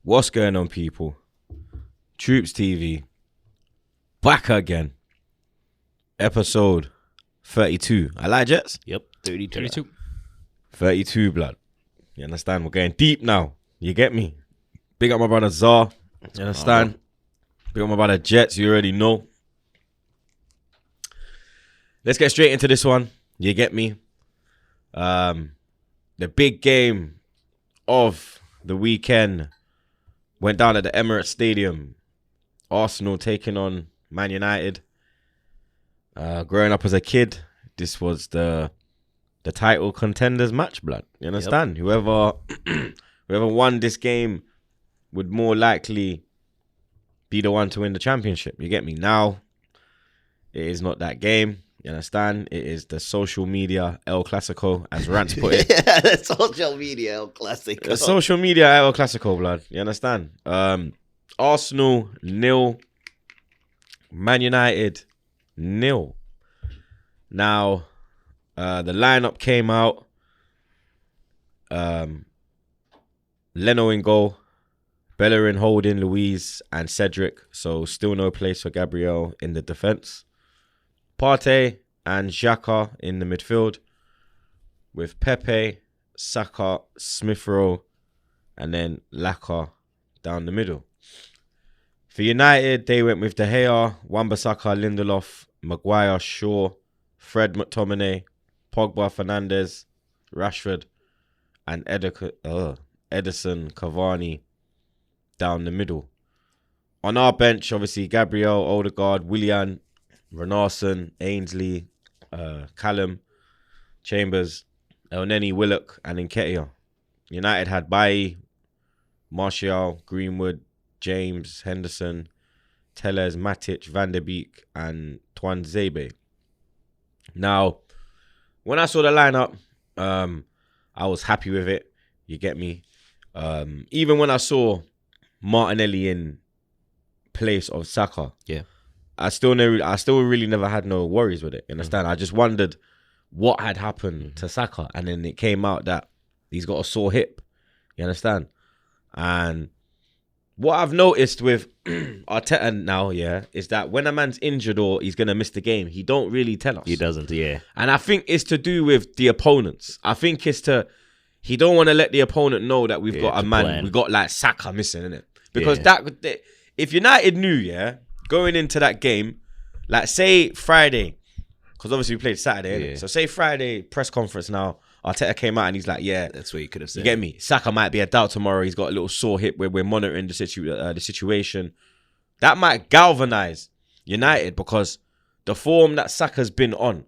What's going on, people? Troops TV, back again. Episode 32. I like Jets? Yep, 32. 32, blood. You understand? We're getting deep now. You get me? Big up my brother Zar. You understand? Big up my brother Jets. You already know. Let's get straight into this one. You get me? The big game of the weekend went down at the Emirates Stadium. Arsenal taking on Man United. Growing up as a kid, this was the title contenders match, blood. You understand? Yep. Whoever won this game would more likely be the one to win the championship. You get me? Now, it is not that game. You understand? It is the social media El Clasico, as Rance put it. Yeah, the social media El Clasico. The social media El Clasico, blood. You understand? Arsenal 0, Man United 0. Now, the lineup came out. Leno in goal, Bellerin, Holding, Luiz, and Cedric. So still no place for Gabriel in the defense. Partey and Xhaka in the midfield, with Pepe, Saka, Smith Rowe, and then Laka down the middle. For United, they went with De Gea, Wan-Bissaka, Lindelof, Maguire, Shaw, Fred, McTominay, Pogba, Fernandes, Rashford, and Edison, Cavani down the middle. On our bench, obviously, Gabriel, Odegaard, Willian, Renarson, Ainsley, Callum, Chambers, Elneny, Willock, and Nketiah. United had Bailly, Martial, Greenwood, James, Henderson, Telles, Matic, Van der Beek, and Tuanzebe. Now, when I saw the lineup, I was happy with it. You get me? Even when I saw Martinelli in place of Saka, yeah, I still really never had no worries with it. You understand? I just wondered what had happened to Saka, and then it came out that he's got a sore hip. You understand? And what I've noticed with Arteta now, is that when a man's injured or he's gonna miss the game, he don't really tell us. He doesn't, yeah. And I think it's to do with the opponents. I think he don't want to let the opponent know that we've got a man, we got like Saka missing, innit? Because if United knew, going into that game, like say Friday, because obviously we played Saturday, innit? So say Friday press conference now, Arteta came out and he's like, that's what you could have said. You get me? Saka might be a doubt tomorrow. He's got a little sore hip where we're monitoring the situation. That might galvanize United because the form that Saka's been on,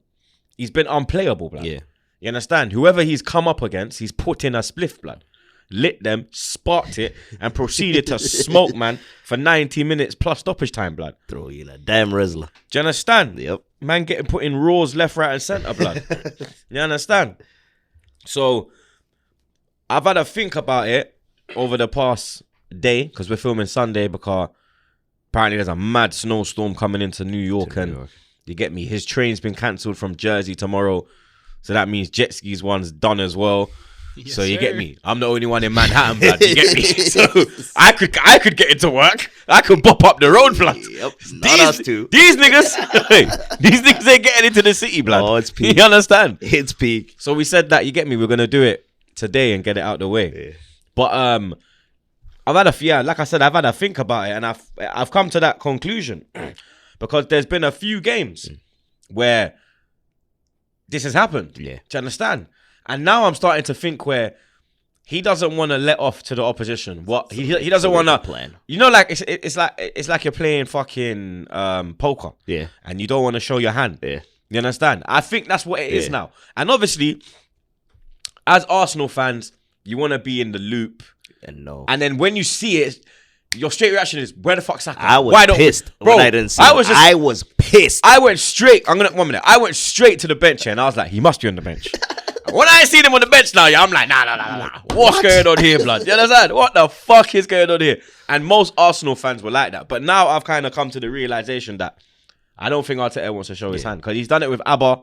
he's been unplayable, blood. Yeah. You understand? Whoever he's come up against, he's put in a spliff, blood. Lit them, sparked it, and proceeded to smoke, man, for 90 minutes plus stoppage time, blood. Throw you like damn Rizzler. Do you understand? Yep. Man getting put in Raws left, right, and centre, blood. You understand? So, I've had a think about it over the past day, because we're filming Sunday, because apparently there's a mad snowstorm coming into New York, you get me? His train's been cancelled from Jersey tomorrow, so that means jet skis one's done as well. Yes, so you get me? I'm the only one in Manhattan, blood. You get me? So I could get into work. I could bop up the road, blood. Yep, not us two. These niggas ain't getting into the city, blood. Oh, it's peak. You understand? It's peak. So we said that, you get me? We're gonna do it today and get it out the way. Yeah. But I've had a think about it, and I've come to that conclusion because there's been a few games where this has happened. Yeah. Do you understand? And now I'm starting to think where he doesn't want to let off to the opposition. What he doesn't want to plan. You know, like it's like you're playing fucking poker. Yeah. And you don't want to show your hand. Yeah. You understand? I think that's what it is now. And obviously, as Arsenal fans, you want to be in the loop. And then when you see it, your straight reaction is, where the fuck's Saka? I was pissed when I didn't see it. I was pissed. I went straight. 1 minute. I went straight to the bench and I was like, he must be on the bench. When I see him on the bench now, I'm like, nah. What's going on here, blood? You understand? What the fuck is going on here? And most Arsenal fans were like that. But now I've kind of come to the realization that I don't think Arteta wants to show his hand. Because he's done it with Abba.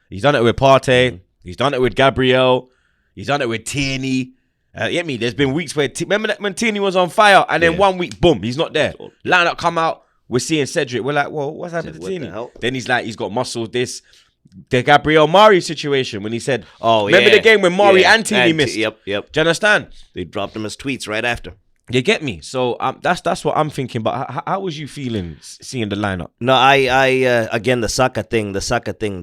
He's done it with Partey. He's done it with Gabriel. He's done it with Tierney. Get me? There's been weeks where remember that when Tierney was on fire, and then 1 week, boom, he's not there. Lineup come out. We're seeing Cedric. We're like, well, what's happened to Tierney? Then he's like, he's got muscles. The Gabriel Mari situation when he said, remember the game when Mari and Tierney missed? Yep. Do you understand? They dropped him as tweets right after. You get me? So that's what I'm thinking. But how was you feeling seeing the lineup? No, I again the Saka thing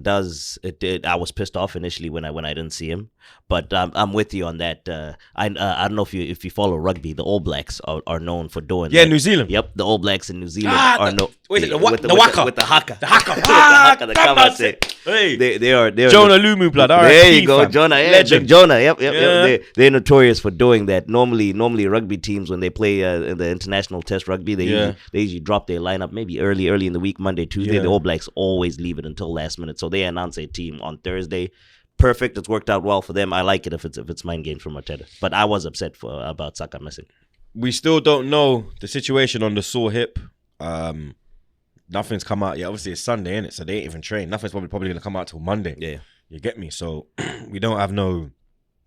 does it. I was pissed off initially when I didn't see him, but I'm with you on that. I don't know if you follow rugby. The All Blacks are known for doing New Zealand. Yep, the All Blacks in New Zealand are no. Wait, the Waka with the haka. The haka. The come on, say. Hey, they are Jonah Lumu blood. All right, there you go, Jonah. Legend. Jonah. Yep. They're notorious for doing that. Normally rugby teams when they play in the international test rugby, they usually drop their lineup maybe early in the week, Monday, Tuesday. The All Blacks always leave it until last minute, so they announce a team on Thursday. Perfect. It's worked out well for them. I like it if it's mind games from Arteta. But I was upset about Saka missing. We still don't know the situation on the sore hip. Nothing's come out yet. Obviously, it's Sunday, innit? So they ain't even trained. Nothing's probably going to come out till Monday. Yeah. You get me? So we don't have no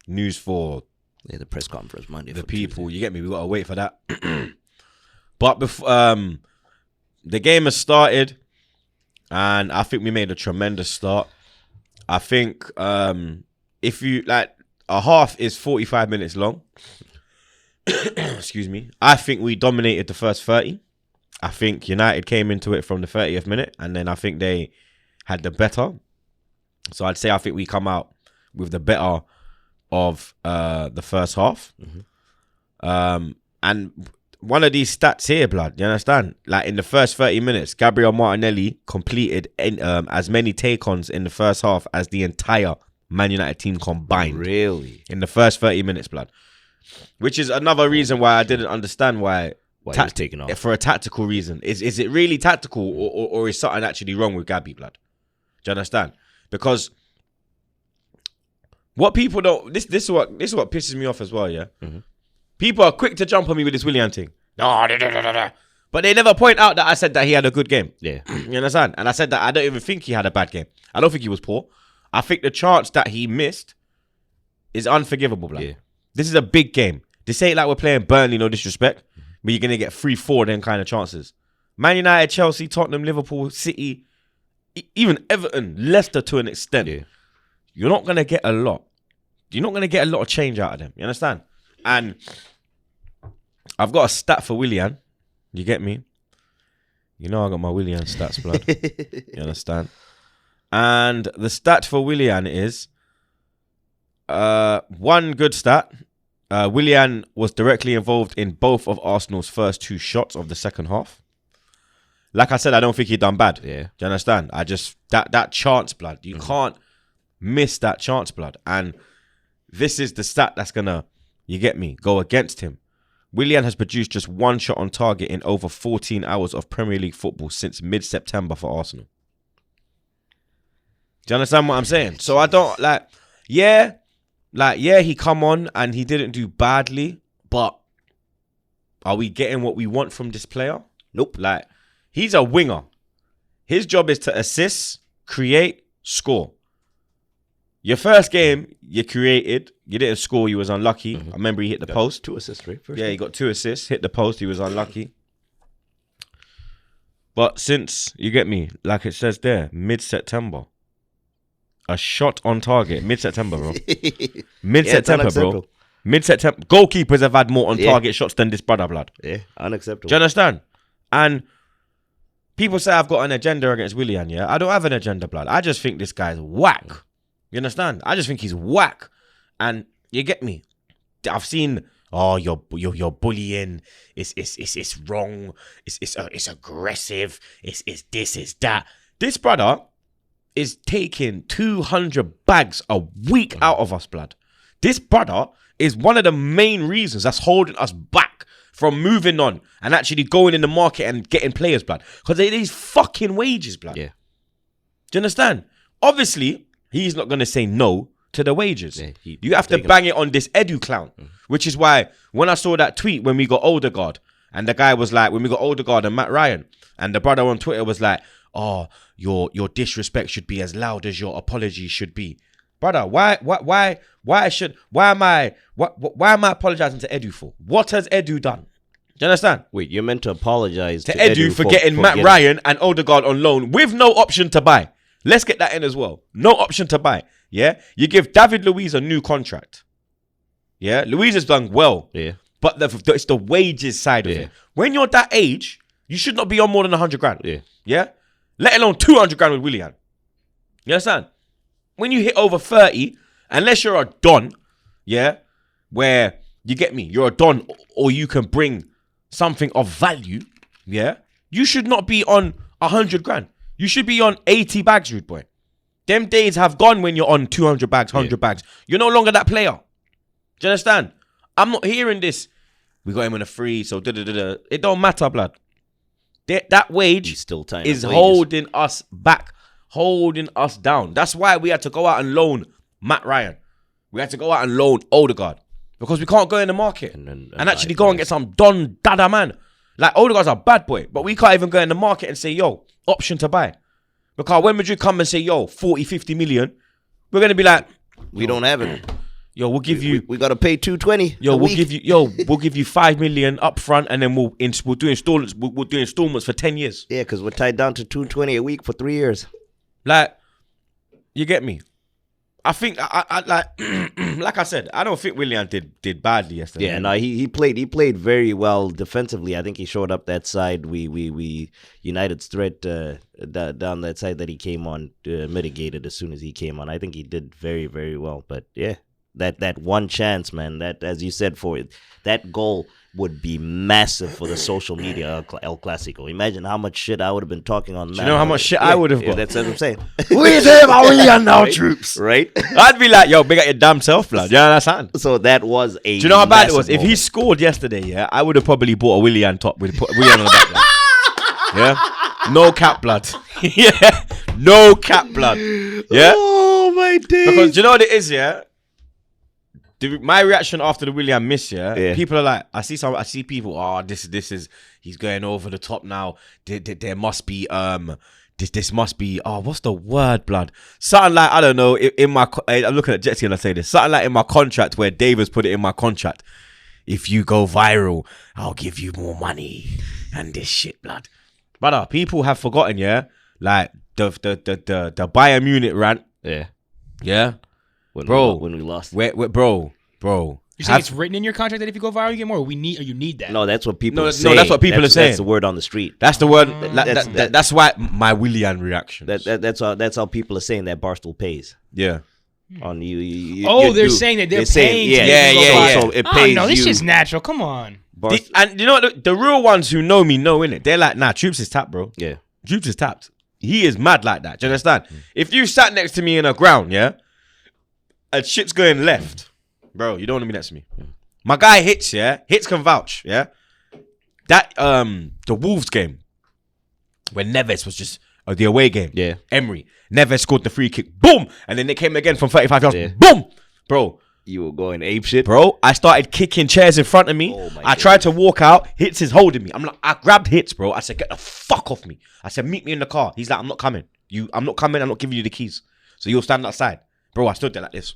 news for the press conference Monday. The people. Tuesday. You get me? We got to wait for that. But before the game has started, and I think we made a tremendous start. I think if you like, a half is 45 minutes long. Excuse me. I think we dominated the first 30. I think United came into it from the 30th minute, and then I think they had the better. So I'd say I think we come out with the better of the first half. Mm-hmm. And one of these stats here, blood, you understand? Like in the first 30 minutes, Gabriel Martinelli completed as many take-ons in the first half as the entire Man United team combined. Really? In the first 30 minutes, blood. Which is another reason why I didn't understand why he was taken off. For a tactical reason. Is it really tactical or is something actually wrong with Gabby, blood? Do you understand? Because what people don't... This is what pisses me off as well, yeah? Mm-hmm. People are quick to jump on me with this Willian thing. No, but they never point out that I said that he had a good game. Yeah. You understand? And I said that I don't even think he had a bad game. I don't think he was poor. I think the chance that he missed is unforgivable, blood. Yeah. This is a big game. This ain't like we're playing Burnley, no disrespect, but you're going to get 3-4 them kind of chances. Man United, Chelsea, Tottenham, Liverpool, City, even Everton, Leicester to an extent. Yeah. You're not going to get a lot. You're not going to get a lot of change out of them. You understand? And I've got a stat for Willian. You get me? You know I got my Willian stats, blood. You understand? And the stat for Willian is one good stat. Willian was directly involved in both of Arsenal's first 2 shots of the second half. Like I said, I don't think he done bad. Yeah. Do you understand? I just that chance, blood. You can't miss that chance, blood. And this is the stat that's gonna, you get me, go against him. Willian has produced just 1 shot on target in over 14 hours of Premier League football since mid-September for Arsenal. Do you understand what I'm saying? So I don't he come on and he didn't do badly, but are we getting what we want from this player? Nope. Like, he's a winger. His job is to assist, create, score. Your first game, you created, you didn't score, you was unlucky. I remember he hit the post. 2 assists, right? He got 2 assists, hit the post, he was unlucky. But since, you get me, like it says there, mid-September. A shot on target, mid-September, bro. Mid-September, bro. Mid-September. Goalkeepers have had more on target shots than this brother, blood. Yeah, unacceptable. Do you understand? And people say I've got an agenda against Willian, yeah? I don't have an agenda, blood. I just think this guy's whack. You understand? I just think he's whack. And you get me? I've seen, you're bullying. It's wrong. It's aggressive. It's this, it's that. This brother is taking 200 bags a week out of us, blood. This brother is one of the main reasons that's holding us back from moving on and actually going in the market and getting players, blood. Because it is fucking wages, blood. Yeah. Do you understand? Obviously, he's not going to say no to the wages. Yeah, you have to bang it on this Edu clown, which is why when I saw that tweet when we got Odegaard, and the guy was like, when we got Odegaard and Matt Ryan, and the brother on Twitter was like, your disrespect should be as loud as your apology should be. brother. Why am I apologizing to Edu for? What has Edu done? Do you understand? Wait, you're meant to apologize to Edu for getting Matt Ryan and Odegaard on loan with no option to buy. Let's get that in as well. No option to buy. Yeah, you give David Luiz a new contract. Yeah, Luiz has done well. Yeah, but it's the wages side of it. When you're that age, you should not be on more than 100 grand. Yeah, let alone 200 grand with Willian. You understand? When you hit over 30, unless you're a don, yeah, where you get me, you're a don, or you can bring something of value, yeah, you should not be on 100 grand. You should be on 80 bags, rude boy. Them days have gone when you're on 200 bags, 100 bags. You're no longer that player. Do you understand? I'm not hearing this. We got him on a free, so da-da-da-da. It don't matter, blood. That wage still is holding us back, holding us down. That's why we had to go out and loan Matt Ryan. We had to go out and loan Odegaard. Because we can't go in the market and actually go and get some Don Dada man. Like, Odegaard's a bad boy, but we can't even go in the market and say, yo, option to buy. Because when Madrid come and say, yo, 40, 50 million, we're going to be like, we don't have it. Yo, we'll give you. We got to pay 220. Yo, we'll give you 5 million up front, and then we'll do installments. We'll do installments for 10 years. Yeah, because we're tied down to 220 a week for 3 years. Like, you get me? I think I like I said, I don't think Willian did badly yesterday. Yeah, no, he played very well defensively. I think he showed up that side. We United's threat down that side that he came on mitigated as soon as he came on. I think he did very, very well. But yeah, that one chance, man, that, as you said, for that goal would be massive for the social media El Clasico. Imagine how much shit I would have been talking on. Do you know how much shit I would have got? That's what I'm saying. Where's him? Willian now, troops. Right? I'd be like, yo, big at your damn self, blood. You understand? So that was a. Do you know how bad it was? If he scored yesterday, yeah, I would have probably bought a Willian top with Willian on the back, blood. Yeah, no cap, blood. Yeah, no cap, blood. Yeah. Oh my days. Because do you know what it is? Yeah. My reaction after the Willian miss, people are like, I see people, oh, this is, he's going over the top now. There must be, this must be, oh, what's the word, blood? Something like, I don't know, I'm looking at Jetsy and I say this, something like in my contract where Davis put it in my contract. If you go viral, I'll give you more money and this shit, blood. Brother, people have forgotten, like the Bayern Munich rant. Yeah. When we lost. Bro. You saying it's written in your contract that if you go viral, you get more? You need that. No, that's what people are saying. No, that's what people are saying. That's the word on the street. That's the word. That's why my Willian reaction. That's how people are saying that Barstool pays. Yeah. On you. They're saying that they're paying. Yeah. So it pays. No, this shit's natural. Come on. And you know what? The real ones who know me know, innit? They're like, nah, Troops is tapped, bro. Yeah. Troops is tapped. He is mad like that. Do you understand? If you sat next to me in a ground, and shit's going left, bro, you don't want to be next to me. My guy Hits, Hits can vouch, That the Wolves game when Neves was just the away game, Emery, Neves scored the free kick, boom, and then they came again from 35 yards, boom, bro. You were going ape shit, bro. I started kicking chairs in front of me. I tried to walk out. Hits is holding me. I grabbed Hits, bro. I said, get the fuck off me. I said, meet me in the car. He's like, I'm not coming. I'm not coming. I'm not giving you the keys. So you'll stand outside, bro. I stood there like this.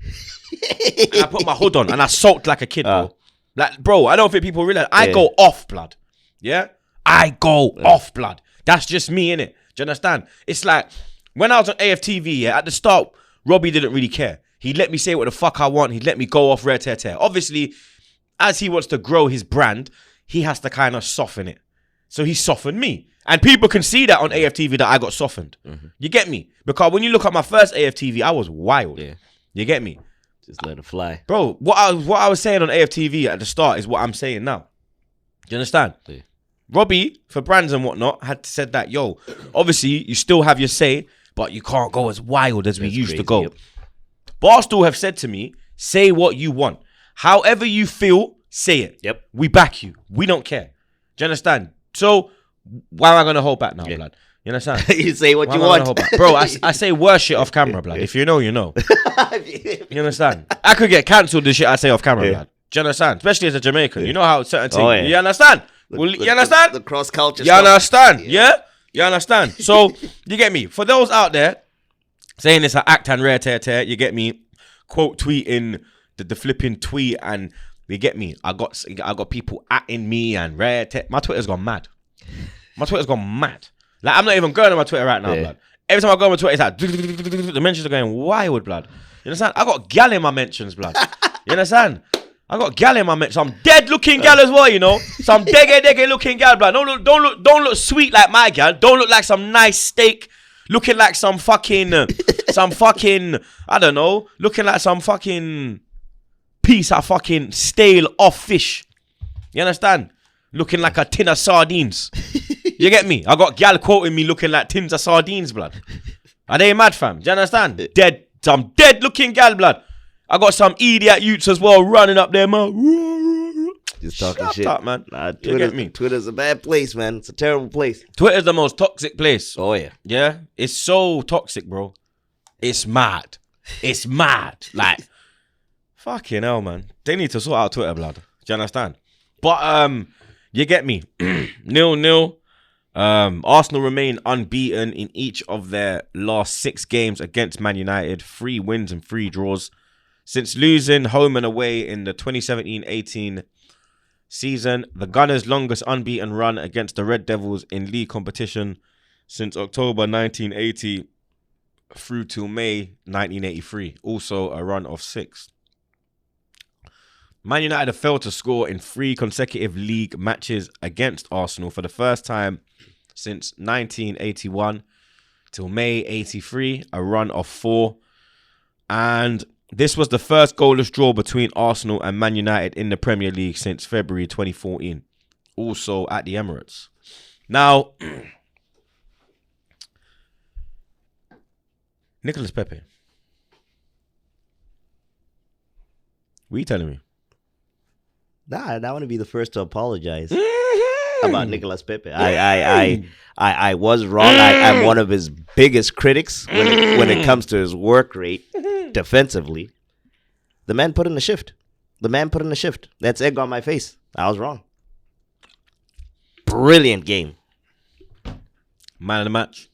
And I put my hood on and I sulked like a kid, bro. Like, bro, I don't think people realize I go off, blood. Yeah? I go off, blood. That's just me, innit? Do you understand? It's like when I was on AFTV, at the start, Robbie didn't really care. He'd let me say what the fuck I want. He'd let me go off rare tear. Obviously, as he wants to grow his brand, he has to kind of soften it. So he softened me. And people can see that on AFTV that I got softened. Mm-hmm. You get me? Because when you look at my first AFTV, I was wild. Yeah. You get me? Just let it fly. Bro, what I was saying on AFTV at the start is what I'm saying now. Do you understand? Yeah. Robbie, for brands and whatnot, had said that, yo, obviously, you still have your say, but you can't go as wild as we used to go. Yep. Barstool have said to me, say what you want. However you feel, say it. Yep. We back you. We don't care. Do you understand? So, why am I going to hold back now, blood? You understand? You say what you want. Bro, I say worse shit off camera, blood. If you know, you know. You understand? I could get cancelled the shit I say off camera, blood. Do you understand? Especially as a Jamaican. You know how certain things... You understand? You understand? The cross-culture stuff. You understand? Yeah? You understand? So, you get me? For those out there, saying it's an act and rare tear. You get me? Quote tweeting the flipping tweet, and you get me? I got people atting me and rare tear. My Twitter's gone mad. Like, I'm not even going on my Twitter right now, blood. Every time I go on my Twitter, it's like the mentions are going wild, blood. You understand? I got gal in my mentions, blood. You understand? I got gal in my mentions. Some dead looking gal as well, you know. Some deggy looking gal, blood. Don't look sweet like my gal. Don't look like some nice steak. Looking like some fucking I don't know. Looking like some fucking piece of fucking stale off fish. You understand? Looking like a tin of sardines. You get me? I got gal quoting me looking like tins of sardines, blood. Are they mad, fam? Do you understand? Some dead looking gal, blood. I got some idiot youths as well running up there, man. Just talking Shut shit. up, man. Nah, You get me? Twitter's a bad place, man. It's a terrible place. Twitter's the most toxic place. Oh, yeah. Yeah? It's so toxic, bro. It's mad. Like, fucking hell, man. They need to sort out Twitter, blood. Do you understand? But, you get me? 0-0. Arsenal remain unbeaten in each of their last 6 games against Man United. 3 wins and 3 draws. Since losing home and away in the 2017-18 season, the Gunners' longest unbeaten run against the Red Devils in league competition since October 1980 through to May 1983. Also a run of 6. Man United have failed to score in 3 consecutive league matches against Arsenal for the first time since 1981 till May 83, a run of 4. And this was the first goalless draw between Arsenal and Man United in the Premier League since February 2014, also at the Emirates. Now, Nicolas Pepe. What are you telling me? Nah, I want to be the first to apologize about Nicolas Pepe. I was wrong. I'm one of his biggest critics when it comes to his work rate defensively. The man put in the shift. That's egg on my face. I was wrong. Brilliant game. Man of the match.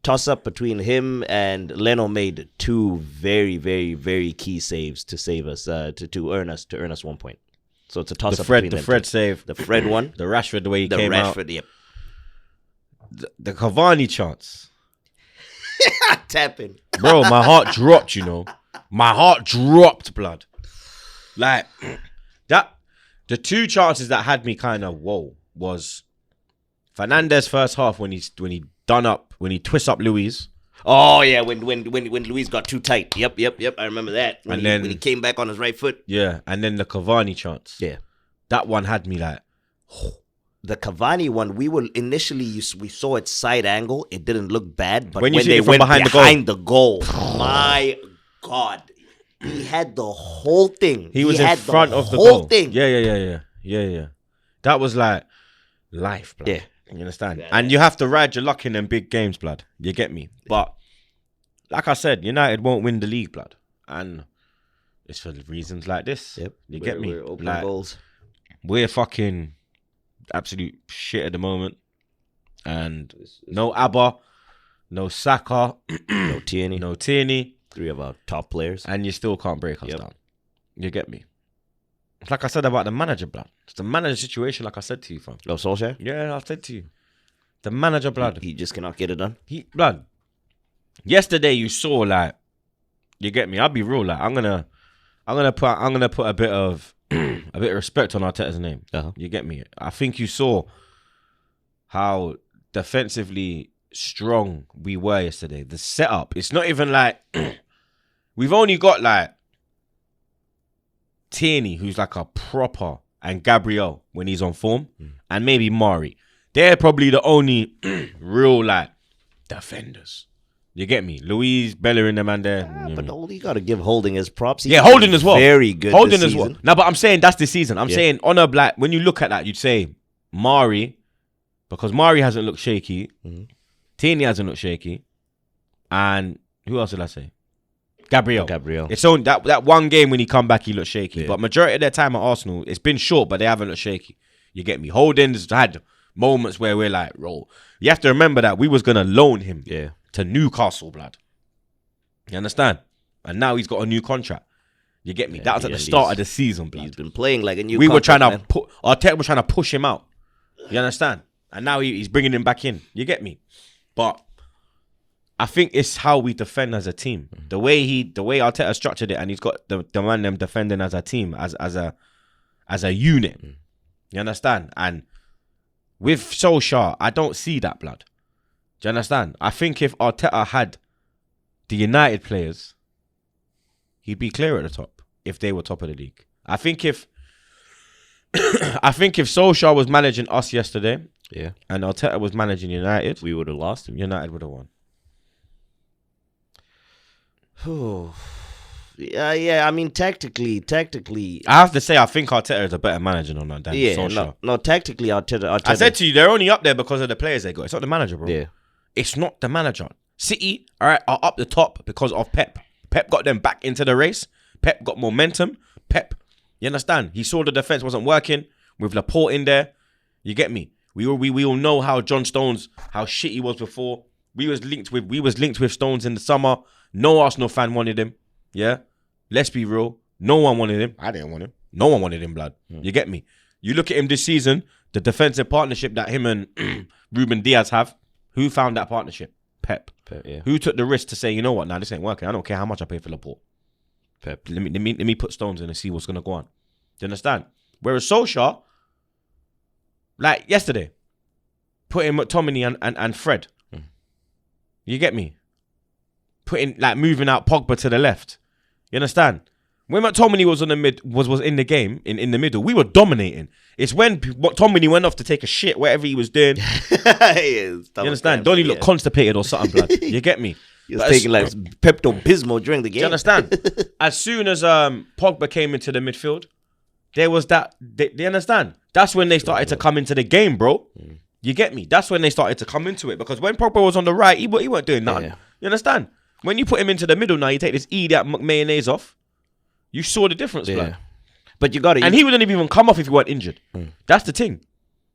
Toss up between him and Leno made 2 very, very, very key saves to save us, to earn us 1 point. So it's a toss up between the Fred save. The Fred one. The Rashford, the way he The came out. Rashford, yep. The Cavani chance. Tapping. Bro, my heart dropped, you know. My heart dropped, blood. Like, that. The 2 chances that had me kind of, whoa, was Fernandez first half when he twists up Luis. Oh yeah, when Luis got too tight. Yep. I remember that. When he came back on his right foot. Yeah, and then the Cavani chance. Yeah. That one had me like, The Cavani one, we saw it side angle. It didn't look bad, but When when, you see they it from went behind the goal, my God, he had the whole thing. he was in had front of the whole goal. thing. Yeah. That was like life, blood. Yeah. You understand? Yeah. And you have to ride your luck in them big games, blood. You get me? But like I said, United won't win the league, blood. And it's for reasons like this. Yep. You get me? We're open Like, goals. we're fucking absolute shit at the moment. And no Abba, no Saka, No Tierney. no Tierney. 3 of our top players. And you still can't break us Yep. down. You get me? It's like I said about the manager, blood. It's the manager situation, like I said to you, fam. No Solskjaer. Yeah, I said to you. The manager, blood. He just cannot get it done. Blood. Yesterday you saw, like, you get me. I'll be real, like, I'm gonna put a bit of respect on Arteta's name. Uh-huh. You get me. I think you saw how defensively strong we were yesterday. The setup. It's not even like we've only got like Tierney, who's like a proper, and Gabriel when he's on form, and maybe Mari. They're probably the only real like defenders. You get me? Luis, Bellerin, them and there. But you got to give Holding his props. He's Yeah, Holding as well. Very good. Holding this as well. season. No, but I'm saying that's this season. I'm Yeah. saying on a black. When you look at that, you'd say Mari, because Mari hasn't looked shaky. Mhm. Tierney hasn't looked shaky, and who else did I say? Gabriel. It's only that one game when he come back, he looked shaky. Yeah. But majority of their time at Arsenal, it's been short, but they haven't looked shaky. You get me? Holding's had moments where we're like, roll. You have to remember that we was gonna loan him Yeah. to Newcastle, blood. You understand? And now he's got a new contract. You get me? That was at the start of the season, blood. He's been playing like a new We were trying contract, to put... Arteta was trying to push him out. You understand? And now he's bringing him back in. You get me? But I think it's how we defend as a team. The way Arteta structured it, and he's got the man them defending as a team, as a unit. You understand? And with Solskjaer, I don't see that, blood. Do you understand? I think if Arteta had the United players, he'd be clear at the top if they were top of the league. I think if Solskjaer was managing us yesterday, and Arteta was managing United, we would have lost him. United would have won. Yeah. I mean, tactically, I have to say, I think Arteta is a better manager than Solskjaer. No, tactically, Arteta. I said to you, they're only up there because of the players they got. It's not the manager, bro. Yeah. It's not the manager. City, all right, are up the top because of Pep. Pep got them back into the race. Pep got momentum. Pep, you understand? He saw the defense wasn't working with Laporte in there. You get me? We all know how John Stones, how shit he was before. We was linked with Stones in the summer. No Arsenal fan wanted him. Yeah, let's be real. No one wanted him. I didn't want him. No one wanted him, blood. You get me? You look at him this season, the defensive partnership that him and Ruben Diaz have. Who found that partnership? Pep. Yeah. Who took the risk to say, you know what, this ain't working. I don't care how much I pay for Laporte. Pep. Let me put Stones in and see what's gonna go on. Do you understand? Whereas Solskjaer, like yesterday, put in McTominay and Fred. You get me? Moving out Pogba to the left. You understand? When McTominay was on the was in the game in the middle, we were dominating. It's when McTominay went off to take a shit, whatever he was doing. You understand? Donny looked constipated or something, blood. You get me? He was taking like Pepto-Bismol during the game. Do you understand? As soon as Pogba came into the midfield, there was that. They understand? That's when they started to come into the game, bro. You get me? That's when they started to come into it. Because when Pogba was on the right, he weren't doing nothing. Yeah. You understand? When you put him into the middle now, you take this idiot mayonnaise off. You saw the difference, blood. But you got to, and he wouldn't even come off if he weren't injured. That's the thing. Do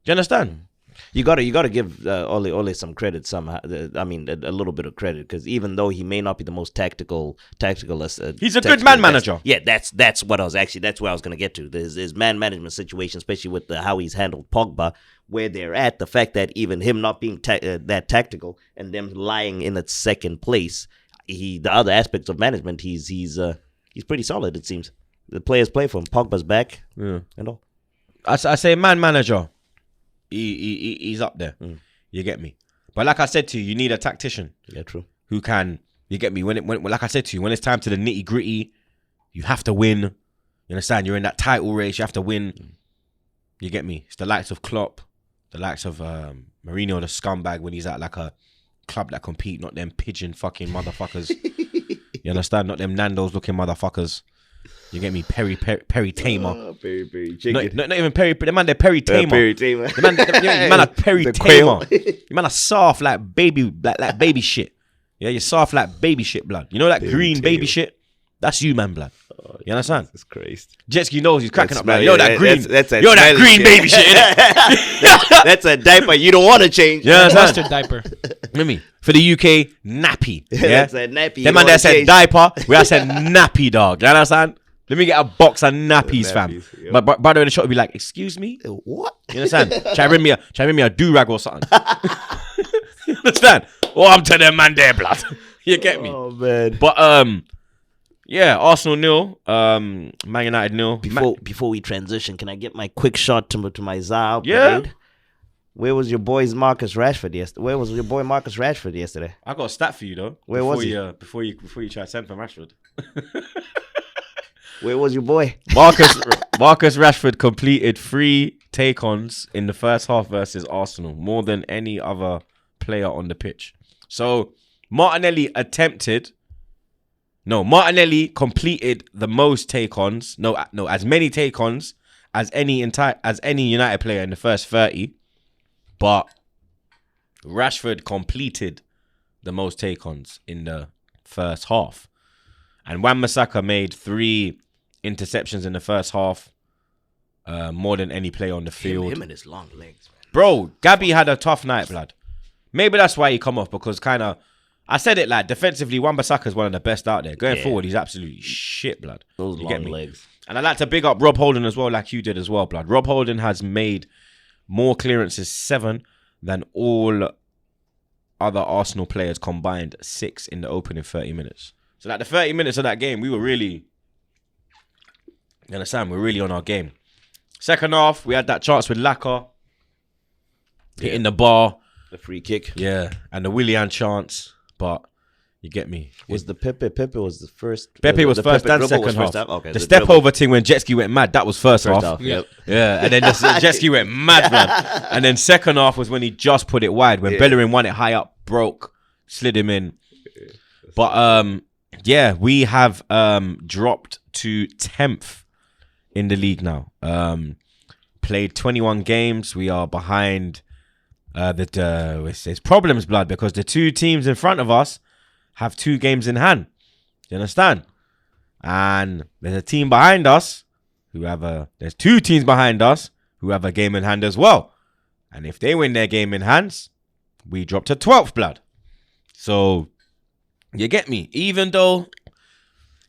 you understand? You got to give Ole some credit somehow. I mean, a little bit of credit, because even though he may not be the most tactical, he's a good man manager. Yeah, that's what I was actually. That's where I was going to get to. His man management situation, especially with how he's handled Pogba, where they're at. The fact that even him not being that tactical and them lying in its second place, the other aspects of management, he's pretty solid. It seems the players play for him. Pogba's back, and all. I say man manager. He's up there. You get me? But like I said to you, you need a tactician. Yeah, true. Who can, you get me? When like I said to you, when it's time to the nitty gritty, you have to win. You understand? You're in that title race. You have to win. You get me? It's the likes of Klopp, the likes of Mourinho, the scumbag, when he's at like a club that compete, not them pigeon fucking motherfuckers. You understand? Not them Nando's looking motherfuckers. You get me? Perry Tamer. Perry chicken. Not even Perry. The man, they're Perry Tamer. Perry Tamer. The man are Perry Tamer. You man are soft like baby shit. Yeah, you're soft like baby shit, blood. You know that Perry green Tamer. Baby shit? That's you, man, blood. You understand? That's crazy. Jetski knows he's cracking up. Like, yo, that green. That's that green shit. Baby shit, innit? That's a diaper you don't want to change. Yeah, mustard diaper. Let me for the UK nappy. Yeah, that's a nappy. Them man there said diaper. We are said nappy, dog. You understand? Let me get a box of nappies, fam. Yep. But by the way, the shop would be like, "Excuse me, what?" You understand? Try to bring me a do rag or something. You understand? Oh, I'm telling them, man, there, blood. You get me? Oh man. But yeah, Arsenal 0, Man United 0. Before we transition, can I get my quick shot to my Zaha yeah. parade? Where was your boy Marcus Rashford yesterday? I got a stat for you though. Where was he? Before you try to send for Rashford. Where was your boy? Marcus Rashford completed 3 take-ons in the first half versus Arsenal, more than any other player on the pitch. So Martinelli completed the most take-ons. No, as many take-ons as any United player in the first 30. But Rashford completed the most take-ons in the first half. And Wan-Bissaka made 3 interceptions in the first half, more than any player on the field. Him and his long legs, man. Bro, Gabby had a tough night, blood. Maybe that's why he come off, because kind of I said it like defensively, Wan-Bissaka is one of the best out there. Going forward, he's absolutely shit, blood. Those long legs. And I'd like to big up Rob Holding as well, like you did as well, blood. Rob Holding has made more clearances, 7, than all other Arsenal players combined, 6 in the opening 30 minutes. So like the 30 minutes of that game, we were really, you understand, we're really on our game. Second half, we had that chance with Laka hitting the bar. The free kick. Yeah, and the Willian chance, but you get me. Was the Pepe was the first. Pepe was first and second half. Okay, the step over thing when Jetski went mad, that was first half. Yep. Yeah, and then Jetski went mad, man. And then second half was when he just put it wide. When Bellerin won it high up, broke, slid him in. But yeah, we have dropped to 10th in the league now. Played 21 games. We are behind it's problems, blood, because the 2 teams in front of us have 2 games in hand. You understand? And there's a team behind us there's 2 teams behind us who have a game in hand as well. And if they win their game in hands, we drop to 12th, blood. So you get me? Even though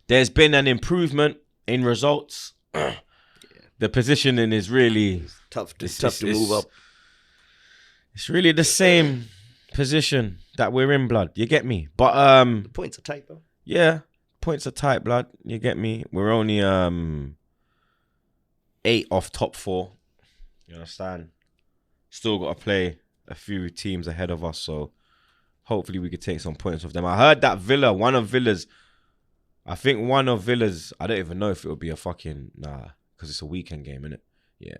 there's been an improvement in results, the positioning is really tough to move up. It's really the same position that we're in, blood. You get me? But the points are tight, though. Yeah, points are tight, blood. You get me? We're only 8 off top 4. You understand? Still got to play a few teams ahead of us, so hopefully we could take some points off them. I heard that I think one of Villa's, I don't even know if it would be a fucking, because it's a weekend game, innit? Yeah.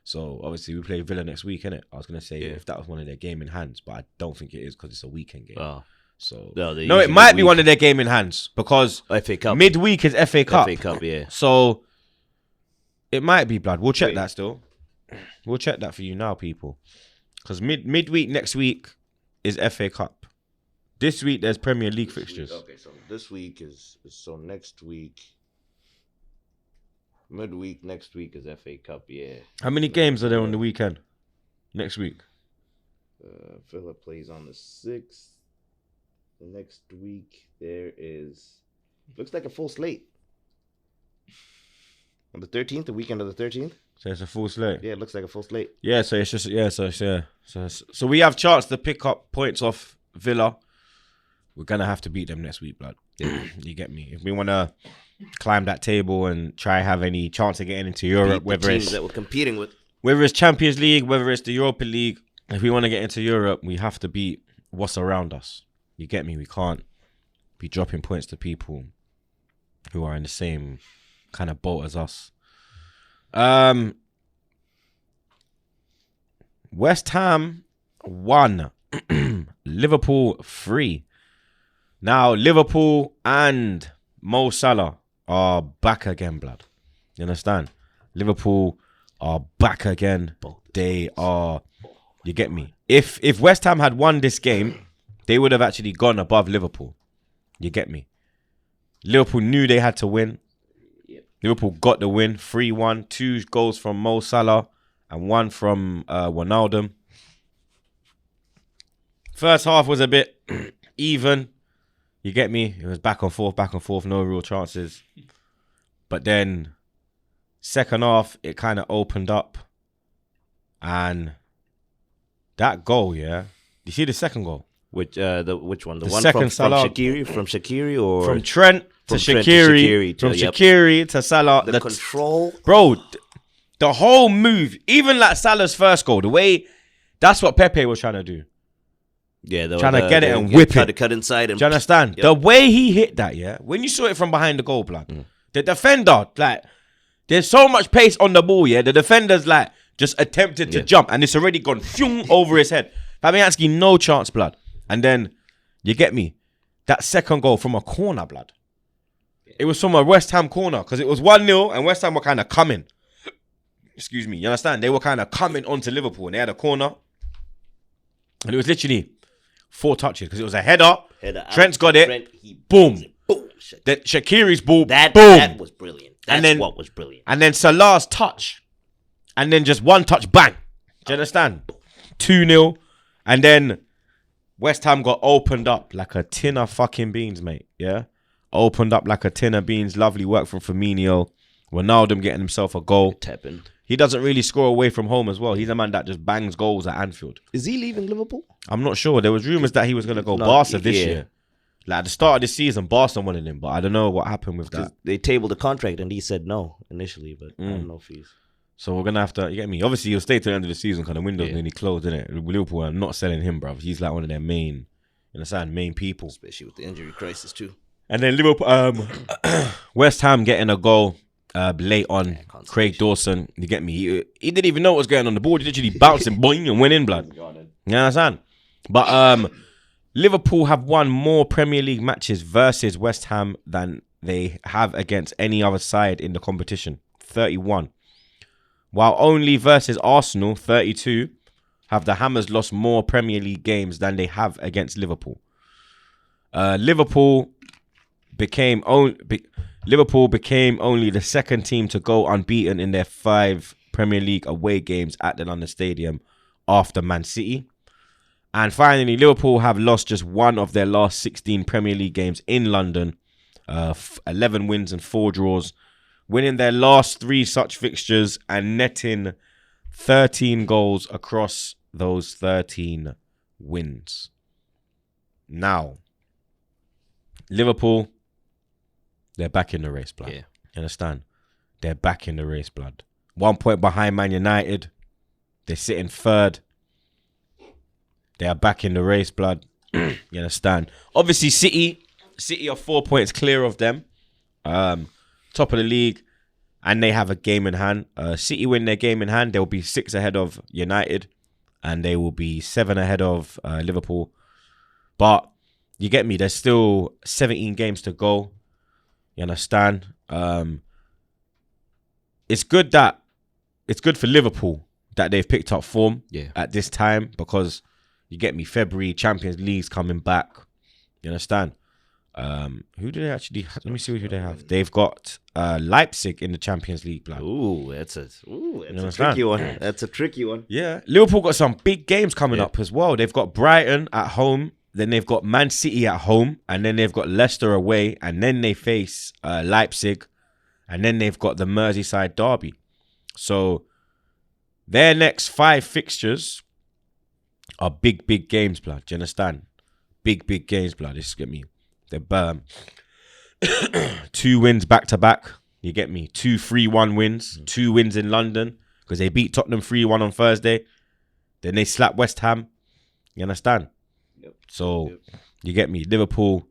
So, obviously, we play Villa next week, innit? I was going to say if that was one of their game in hands, but I don't think it is because it's a weekend game. Oh. So, no, it might be one of their game in hands because FA Cup. Midweek is FA Cup. FA Cup, yeah. So, it might be, blood. We'll check that still. We'll check that for you now, people. Because midweek next week is FA Cup. This week, there's Premier League fixtures. Okay, so this week so next week. Midweek next week is FA Cup, yeah. How many games are there on the weekend next week? Villa plays on the 6th. The next week there looks like a full slate. On the 13th, the weekend of the 13th. So it's a full slate. Yeah, it looks like a full slate. Yeah, so it's just So we have chance to pick up points off Villa. We're gonna have to beat them next week, blood. You get me? If we wanna climb that table and try have any chance of getting into Europe, whether it's that we're competing with, whether it's Champions League, whether it's the Europa League, if we want to get into Europe, we have to beat what's around us. You get me? We can't be dropping points to people who are in the same kind of boat as us. West Ham 1, Liverpool 3. Now Liverpool and Mo Salah are back again, blood. You understand? Liverpool are back again. They are. You get me? If West Ham had won this game, they would have actually gone above Liverpool. You get me? Liverpool knew they had to win. Yep. Liverpool got the win, 3-1. 2 goals from Mo Salah and 1 from Wijnaldum. First half was a bit even. You get me? It was back and forth, no real chances. But then, second half, it kind of opened up. And that goal, yeah? You see the second goal? Which one? The one second from Shaqiri or from Trent to Shaqiri, from Shaqiri to Salah. The control, bro. The whole move, even like Salah's first goal, the way that's what Pepe was trying to do. Yeah, trying to get it and whip it. To cut inside. And do you understand? Yep. The way he hit that, yeah. When you saw it from behind the goal, blood, the defender, like, there's so much pace on the ball, yeah. The defender's like just attempted to jump, and it's already gone over his head. Fabianski, no chance, blood. And then you get me. That second goal from a corner, blood. It was from a West Ham corner because it was 1-0, and West Ham were kind of coming. Excuse me, you understand? They were kind of coming onto Liverpool, and they had a corner, and it was literally 4 touches because it was a header. Trent's got it. Boom. Shaqiri's ball. That was brilliant. That's what was brilliant. And then Salah's touch. And then just one touch, bang. Do you understand? 2-0. And then West Ham got opened up like a tin of fucking beans, mate. Yeah? Opened up like a tin of beans. Lovely work from Firmino. Ronaldo getting himself a goal. Tapping. He doesn't really score away from home as well. He's a man that just bangs goals at Anfield. Is he leaving Liverpool? I'm not sure. There was rumours that he was going to go Barca this year. Like at the start of the season, Barca wanted him, but I don't know what happened with that. They tabled the contract and he said no initially, but I don't know fees. So we're going to have to, you get me? Obviously, he'll stay to the end of the season because the window's nearly closed, innit? Liverpool are not selling him, bruv. He's like one of their main, main people. Especially with the injury crisis too. And then Liverpool, West Ham getting a goal late on. Craig Dawson, you get me? He didn't even know what was going on the board. He literally bounced and boing and went in, blood. You understand? But Liverpool have won more Premier League matches versus West Ham than they have against any other side in the competition. 31. While only versus Arsenal, 32, have the Hammers lost more Premier League games than they have against Liverpool. Liverpool became only the second team to go unbeaten in their 5 Premier League away games at the London Stadium after Man City. And finally, Liverpool have lost just one of their last 16 Premier League games in London. 11 wins and 4 draws. Winning their last 3 such fixtures and netting 13 goals across those 13 wins. Now, Liverpool, they're back in the race, blood. Yeah. You understand? They're back in the race, blood. 1 point behind Man United. They're sitting 3rd. They are back in the race, blood. You understand? Obviously, City are 4 points clear of them. Top of the league. And they have a game in hand. City win their game in hand. They'll be 6 ahead of United. And they will be 7 ahead of Liverpool. But, you get me? There's still 17 games to go. You understand? It's good for Liverpool that they've picked up form at this time. Because, you get me? February, Champions League's coming back. You understand? Who do they actually have? Let me see who they have. They've got Leipzig in the Champions League. Blood. That's a tricky one. That's a tricky one. Yeah. Liverpool got some big games coming up as well. They've got Brighton at home. Then they've got Man City at home. And then they've got Leicester away. And then they face Leipzig. And then they've got the Merseyside derby. So their next 5 fixtures are big games, blood. Do you understand? Big games, blood. This get me. They're 2 wins back to back. You get me? 2 3-1 wins. 2 wins in London because they beat Tottenham 3-1 on Thursday. Then they slap West Ham. You understand? Yep. So you get me? Liverpool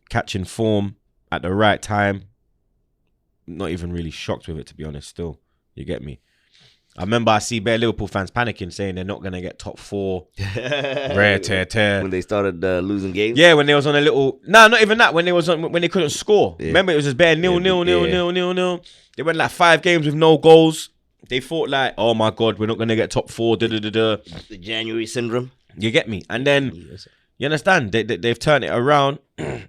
catching form at the right time. Not even really shocked with it, to be honest. Still, you get me? I remember I see bare Liverpool fans panicking, saying they're not going to get top 4. Rare tear. When they started losing games? Yeah, when they was on a little... No, not even that. When they couldn't score. Yeah. Remember, it was just bare nil. They went like 5 games with no goals. They thought like, oh my God, we're not going to get top 4. The January syndrome. You get me? And then, you understand? They've turned it around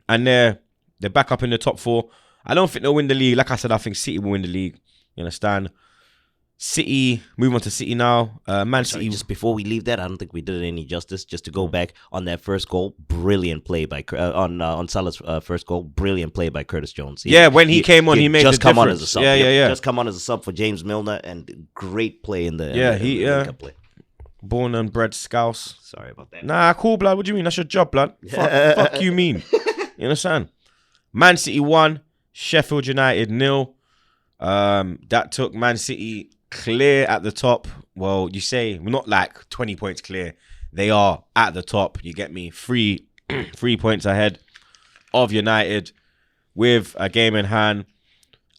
and they're back up in the top 4. I don't think they'll win the league. Like I said, I think City will win the league. You understand? City, move on to City now. Man City. Just before we leave that, I don't think we did it any justice. Just to go back on that first goal, brilliant play by on Salah's first goal, brilliant play by Curtis Jones. When he came on, he made just the come difference. On as a sub. Yeah. Just come on as a sub for James Milner, and great play in the play. Born and bred Scouse. Sorry about that. Nah, cool, blood. What do you mean? That's your job, blood. Fuck you mean? You understand? Man City 1, Sheffield United 0. That took Man City clear at the top. Well, you say we're not like 20 points clear. They are at the top. You get me? 3 points ahead of United with a game in hand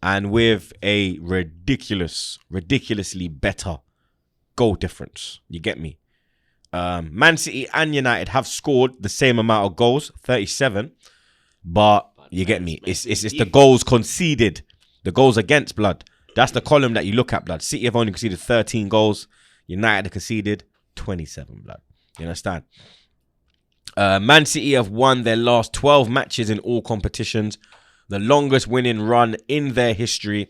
and with a ridiculously better goal difference. You get me? Man City and United have scored the same amount of goals, 37, but you get me? It's the goals conceded, the goals against, blood. That's the column that you look at, blood. City have only conceded 13 goals. United have conceded 27, blood. You understand? Man City have won their last 12 matches in all competitions. The longest winning run in their history.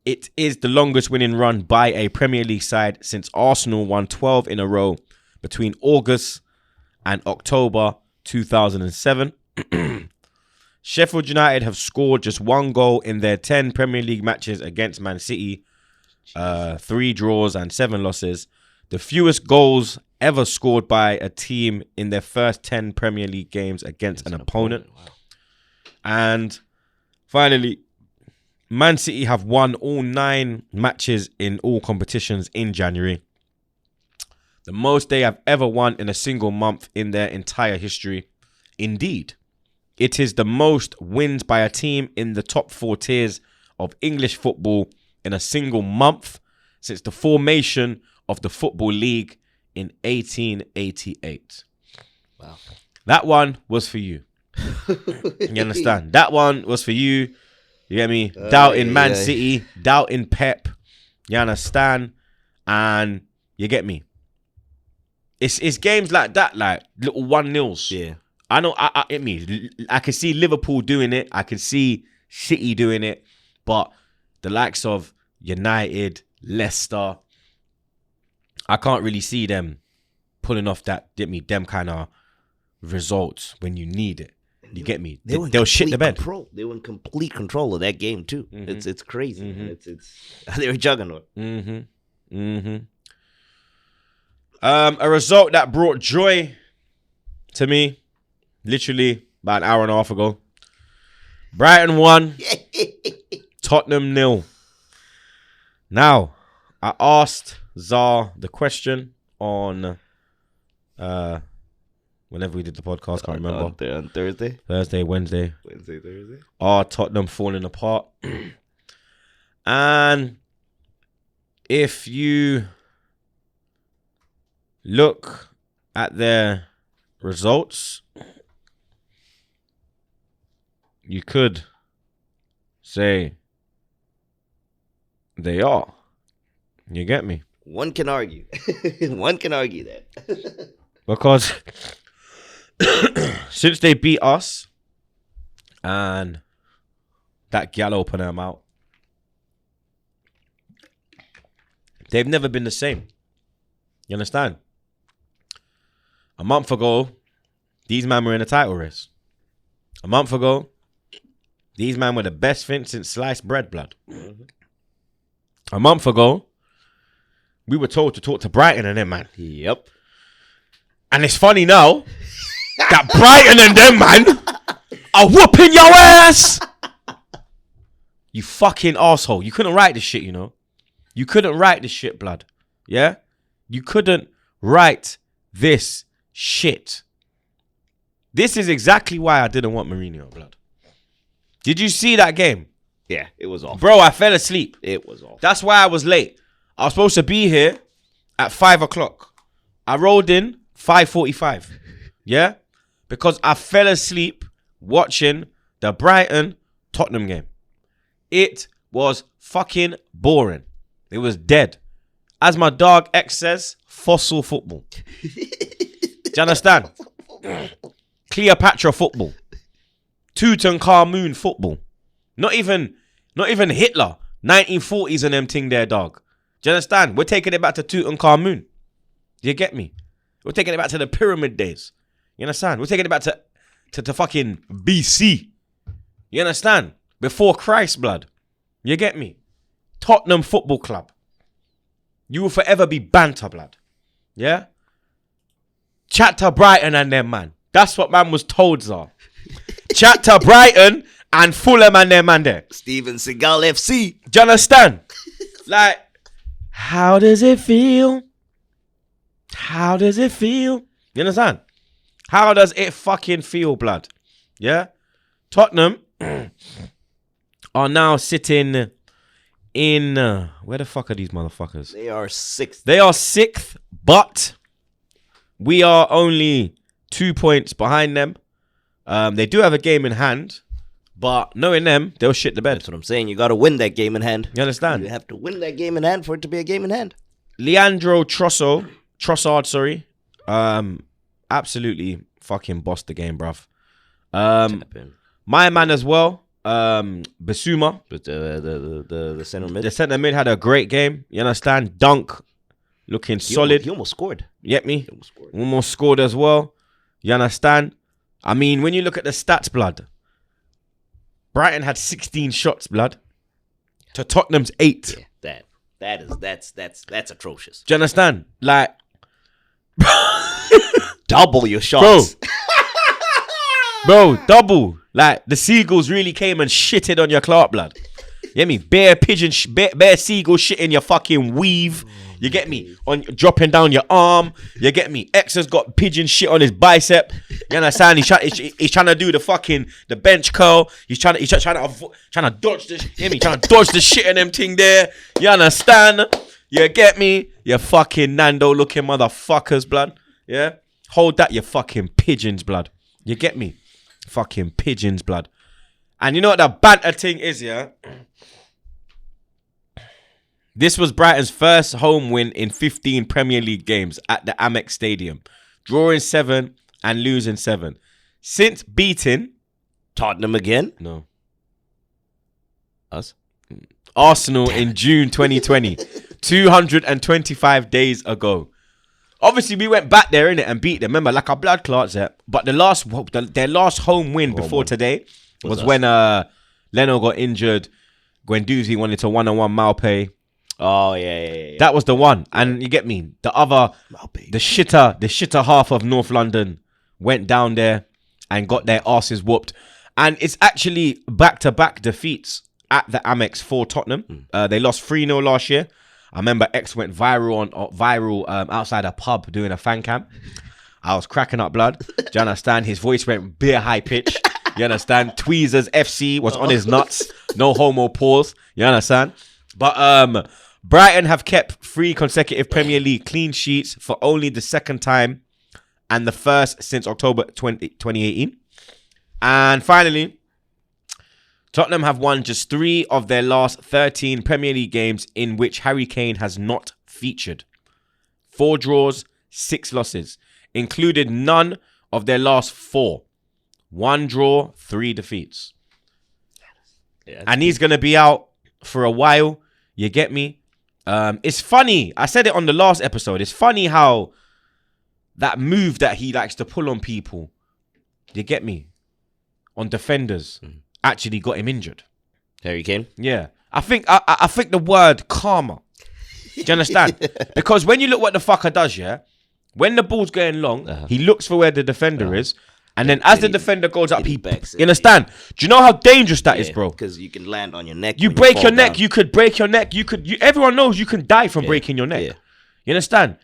It is the longest winning run by a Premier League side since Arsenal won 12 in a row between August and October 2007. Sheffield United have scored just 1 goal in their 10 Premier League matches against Man City, 3 draws and 7 losses. The fewest goals ever scored by a team in their first 10 Premier League games against an opponent. Wow. And finally, Man City have won all 9 matches in all competitions in January. The most they have ever won in a single month in their entire history. Indeed, it is the most wins by a team in the top 4 tiers of English football in a single month since the formation of the Football League in 1888. Wow. That one was for you. You understand? That one was for you. You get me? Doubting Man City, doubting Pep. You understand? And you get me? It's games like that, like little 1-0s. Yeah. I know. I can see Liverpool doing it. I can see City doing it. But the likes of United, Leicester, I can't really see them pulling off that. Get me? Them kind of results when you need it. You get me? They'll shit the bed. They were in complete control of that game too. Mm-hmm. It's crazy. Mm-hmm. It's they were juggernaut. Mm-hmm. Mm-hmm. A result that brought joy to me, literally about an hour and a half ago. Brighton 1, Tottenham 0. Now, I asked Zar the question on whenever we did the podcast, can't remember. On Thursday? Wednesday, Thursday. Are Tottenham falling apart? And if you look at their results, you could say they are. You get me? One can argue. One can argue that. Because since they beat us and that gal opened them out, they've never been the same. You understand? A month ago, these men were in a title race. A month ago, these men were the best thing since sliced bread, blood. Mm-hmm. A month ago, we were told to talk to Brighton and them, man. Yep. And it's funny now that Brighton and them, man, are whooping your ass. You fucking asshole. You couldn't write this shit, you know. You couldn't write this shit, blood. Yeah? You couldn't write this shit. This is exactly why I didn't want Mourinho, blood. Did you see that game? Yeah, it was awful. Bro, I fell asleep. It was awful. That's why I was late. I was supposed to be here at 5 o'clock. I rolled in 5:45. Yeah? Because I fell asleep watching the Brighton Tottenham game. It was fucking boring. It was dead. As my dog X says, fossil football. Do you understand? Cleopatra football. Tutankhamun football. Not even Hitler. 1940s and them thing there, dog. Do you understand? We're taking it back to Tutankhamun. Do you get me? We're taking it back to the pyramid days. You understand? We're taking it back to fucking BC. You understand? Before Christ, blood. You get me? Tottenham Football Club. You will forever be banter, blood. Yeah? Chat to Brighton and them, man. That's what man was told, Zar. Chat to Brighton and Fulham and them, man, there. Steven Seagal FC. Do you understand? Like, how does it feel? How does it feel? You understand? How does it fucking feel, blood? Yeah? Tottenham are now sitting in... where the fuck are these motherfuckers? They are 6th. They are 6th, but we are only 2 points behind them. They do have a game in hand, but knowing them, they'll shit the bed. That's what I'm saying. You got to win that game in hand. You understand? You have to win that game in hand for it to be a game in hand. Leandro Trossard, absolutely fucking bossed the game, bruv. My man as well, Bissouma. But the center mid. The center mid had a great game. You understand? Dunk, looking solid. He almost scored. You get me? Almost scored as well. You understand? I mean, when you look at the stats, blood, Brighton had 16 shots, blood, to Tottenham's 8. Yeah, that's atrocious. Do you understand? Like, double your shots. Bro, double. Like, the Seagulls really came and shitted on your Clark, blood. You get me? Bare seagull shit in your fucking weave. You get me? On dropping down your arm. You get me? X has got pigeon shit on his bicep. You understand? He's trying to do the bench curl. He's trying to dodge the hear me? Trying to dodge the shit in them thing there. You understand? You get me? You fucking Nando looking motherfuckers, blood. Yeah? Hold that, you fucking pigeons, blood. You get me? Fucking pigeons, blood. And you know what the banter thing is, yeah? This was Brighton's first home win in 15 Premier League games at the Amex Stadium, drawing 7 and losing 7. Since beating Tottenham again? No. Us? Arsenal in June 2020, 225 days ago. Obviously, we went back there, innit, and beat them. Remember, like our blood clots, yeah. But their last home win before today was when Leno got injured. Guendouzi wanted to one-on-one Maupay. Oh yeah. That was the one, and you get me. The other, the shitter half of North London went down there and got their asses whooped, and it's actually back-to-back defeats at the Amex for Tottenham. They lost 3-0 last year. I remember X went viral outside a pub doing a fan cam. I was cracking up, blood. Do you understand? His voice went bare high pitch. You understand? Tweezers FC was on his nuts. No homo pause. You understand? But Brighton have kept 3 consecutive Premier League clean sheets for only the second time and the first since October 2018. And finally, Tottenham have won just 3 of their last 13 Premier League games in which Harry Kane has not featured. 4 draws, 6 losses, included none of their last 4. 1 draw, 3 defeats. Yeah, and he's going to be out for a while. You get me? It's funny. I said it on the last episode. It's funny how that move that he likes to pull on people, you get me, on defenders, actually got him injured. Harry Kane? Yeah. I think the word karma. Do you understand? Because when you look what the fucker does, yeah, when the ball's going long, he looks for where the defender is. And then as the defender goes up, he backs it. You understand? Do you know how dangerous that is, bro? Because you can land on your neck. You break your neck. You could break your neck. Everyone knows you can die from breaking your neck. Yeah. You understand?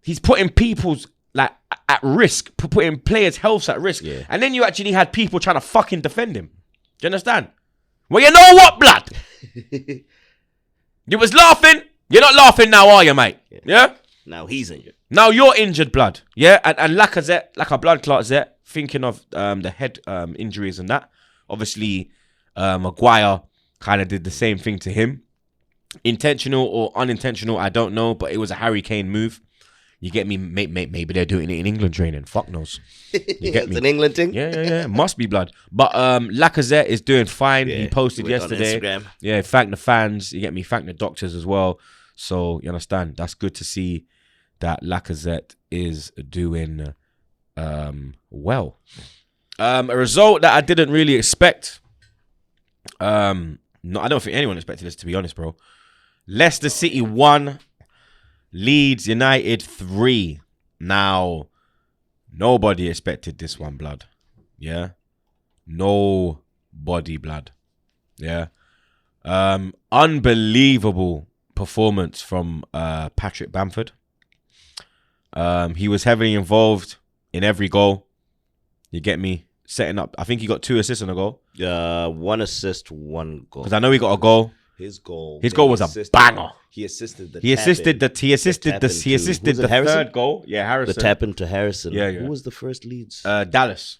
He's putting people's like at risk, putting players' health at risk. Yeah. And then you actually had people trying to fucking defend him. Do you understand? Well, you know what, blood? You was laughing. You're not laughing now, are you, mate? Yeah? Now he's injured. Now you're injured, blood. Yeah? And Lacazette, like a blood clot Zet, thinking of the head injuries and that. Obviously, Maguire kind of did the same thing to him. Intentional or unintentional, I don't know, but it was a Harry Kane move. You get me? Maybe they're doing it in England training. Fuck knows. You get me? It's an England thing? Yeah. Must be, blood. But Lacazette is doing fine. Yeah, he posted yesterday. On Instagram. Yeah, thank the fans. You get me? Thank the doctors as well. So, you understand? That's good to see that Lacazette is doing well. A result that I didn't really expect. No, I don't think anyone expected this, to be honest, bro. Leicester City 1, Leeds United 3. Now, nobody expected this one, blood. Yeah? Nobody, blood. Yeah? Unbelievable performance from Patrick Bamford. He was heavily involved in every goal. You get me? Setting up. I think he got 2 assists on a goal. 1 assist, 1 goal. Because I know he got a goal. His goal was a banger. He assisted the He assisted the third goal. Yeah, Harrison. The tap into Harrison. Yeah. Who was the first Leeds? Dallas.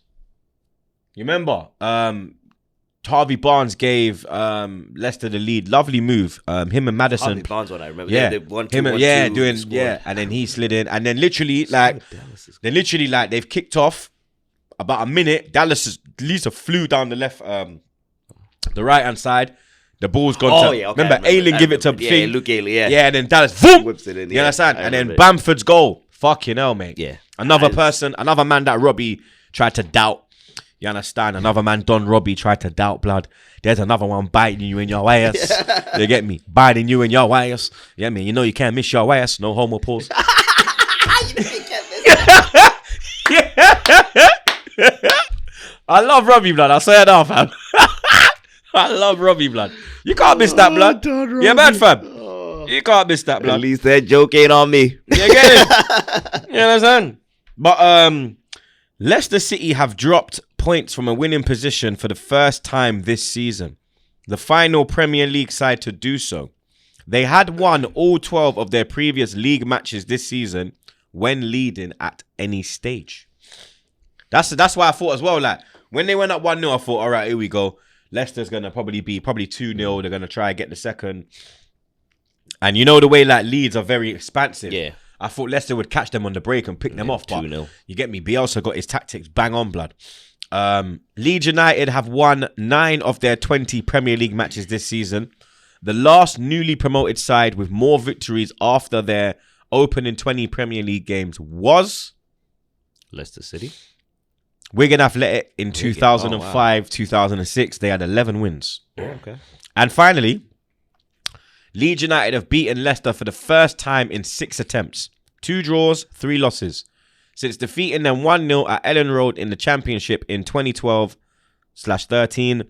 You remember? Harvey Barnes gave Leicester the lead. Lovely move. Him and Maddison. Harvey Barnes one, I remember. Yeah, they won 2-1-2, and then he slid in, and then literally they've kicked off about a minute. Dallas Lisa flew down the left, the right hand side. The ball's gone to. Remember, Ayling give it to Luke Ayling. Yeah, and then Dallas, boom, whips it in. You understand? And then Bamford's goal. Fucking hell, mate. Yeah. Another man that Robbie tried to doubt. You understand? Another man, Don Robbie, tried to doubt, blood. There's another one biting you in your ass. You get me? Biting you in your ass. You get me? You know you can't miss your ass. No homo pause. I love Robbie, blood. I say it now, fam. I love Robbie, blood. You can't miss that, blood. Yeah, man, fam. You can't miss that, blood. At least that joke ain't on me. You get it? You understand? But Leicester City have dropped points from a winning position for the first time this season. The final Premier League side to do so. They had won all 12 of their previous league matches this season when leading at any stage. That's why I thought as well, like, when they went up 1-0, I thought, all right, here we go. Leicester's going to probably 2-0. They're going to try and get the second. And you know the way, like, Leeds are very expansive. Yeah. I thought Leicester would catch them on the break and pick them off. But 2-0. You get me? Bielsa got his tactics bang on, blood. Leeds United have won 9 of their 20 Premier League matches this season. The last newly promoted side with more victories after their opening 20 Premier League games was Leicester City. Wigan Athletic in 2005, 2006. They had 11 wins. Okay. And finally, Leeds United have beaten Leicester for the first time in 6 attempts. 2 draws, 3 losses. Since defeating them 1-0 at Ellen Road in the Championship in 2012/13.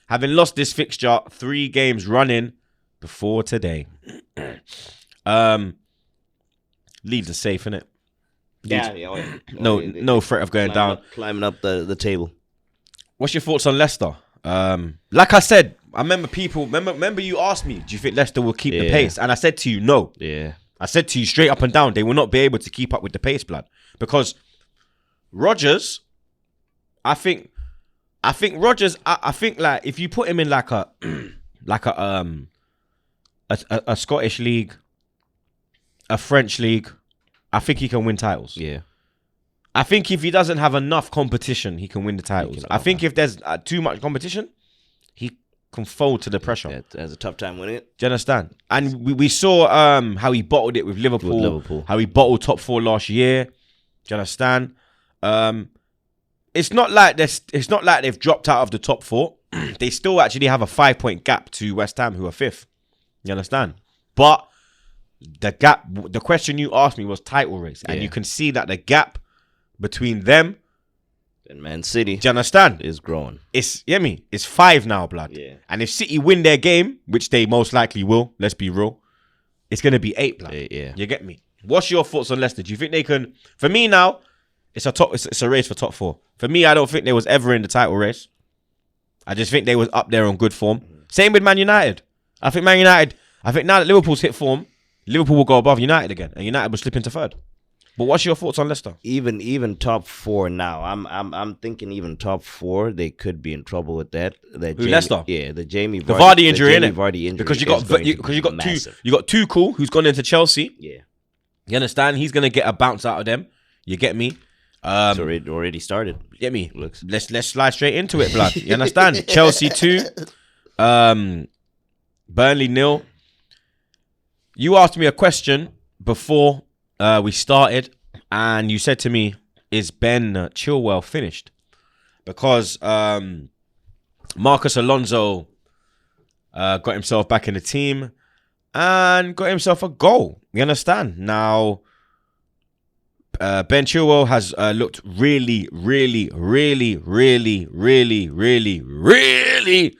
Having lost this fixture 3 games running before today. Leeds are safe, innit? Yeah. No threat of going down. Climbing up the table. What's your thoughts on Leicester? Like I said, I remember remember you asked me, do you think Leicester will keep the pace? And I said to you, no. Yeah. I said to you straight up and down, they will not be able to keep up with the pace, blood. Because Rodgers, I think Rodgers, I think like if you put him in like a Scottish league, a French league, I think he can win titles. Yeah. I think if he doesn't have enough competition, he can win the titles. I think if there's too much competition, he can fold to the pressure. Yeah, has a tough time winning it. Do you understand? And we saw how he bottled it with Liverpool. How he bottled top 4 last year. Do you understand? It's not like they've dropped out of the top 4. They still actually have a 5-point gap to West Ham, who are 5th. You understand? But the question you asked me was title race, and you can see that the gap between them and Man City, do you understand, is growing. It's 5 now, blood. Yeah. And if City win their game, which they most likely will, let's be real, it's gonna be 8, blood. Yeah. You get me? What's your thoughts on Leicester? Do you think they can? For me now, it's a race for top 4. For me, I don't think they was ever in the title race. I just think they was up there on good form. Same with Man United. I think now that Liverpool's hit form, Liverpool will go above United again, and United will slip into 3rd. But what's your thoughts on Leicester? Even top 4 now. I'm thinking even top 4 they could be in trouble with that. Leicester? Yeah, the Vardy injury, innit? Vardy injury. Because you got Tuchel, who's gone into Chelsea. Yeah. You understand? He's gonna get a bounce out of them. You get me? It's already started. Get me? Let's slide straight into it, blood. You understand? Chelsea 2, Burnley 0. You asked me a question before we started, and you said to me, "Is Ben Chilwell finished?" Because Marcus Alonso got himself back in the team and got himself a goal. You understand? Now, Ben Chilwell has looked really, really, really, really, really, really, really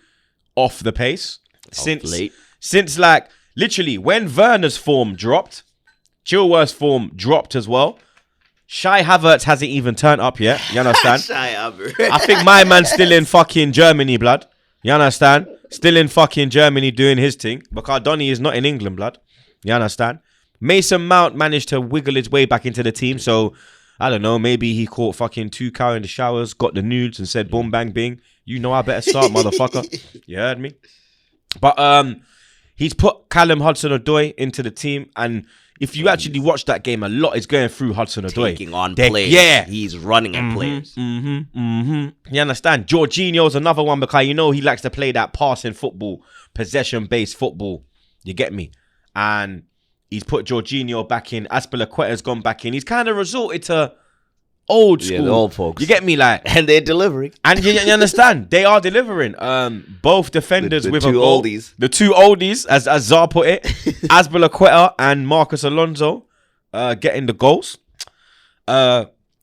off the pace since like literally when Werner's form dropped, Chilwell's form dropped as well. Shai Havertz hasn't even turned up yet. You understand? Shai Havertz. I think my man's still in fucking Germany, blood. You understand? Still in fucking Germany doing his thing. But Cardoni is not in England, blood. You understand? Mason Mount managed to wiggle his way back into the team. So, I don't know. Maybe he caught fucking 2 cow in the showers, got the nudes and said, boom, bang, bing. You know I better start, motherfucker. You heard me? But he's put Callum Hudson-Odoi into the team. And if you actually watch that game, a lot is going through Hudson-Odoi. Taking on players. Yeah. He's running at players. You understand? Jorginho's another one because you know he likes to play that passing football, possession-based football. You get me? And He's put Jorginho back in. Azpilicueta's gone back in. He's kind of resorted to old school. Yeah, the old folks. You get me, like, and they're delivering. and you understand they are delivering. Both defenders The with two a goal. oldies. The two oldies, as Zar put it, Azpilicueta and Marcus Alonso, getting the goals.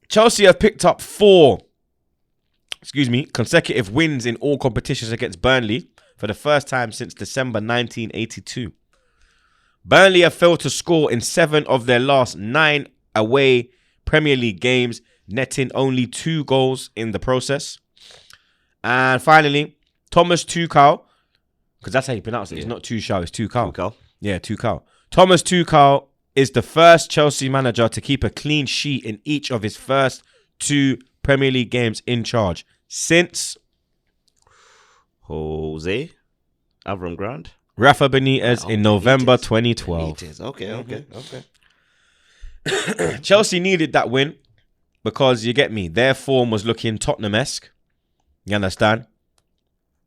Chelsea have picked up 4 consecutive wins in all competitions against Burnley for the first time since December 1982. Burnley have failed to score in 7 of their last 9 away Premier League games, netting only 2 goals in the process. And finally, Thomas Tuchel, because that's how you pronounce it. It's not Tuchel, it's Tuchel. Tuchel. Yeah, Tuchel. Thomas Tuchel is the first Chelsea manager to keep a clean sheet in each of his first 2 Premier League games in charge since Jose Avram Grant. Rafa Benitez in November 2012. Benitez. Okay. Chelsea needed that win because, you get me, their form was looking Tottenham-esque. You understand?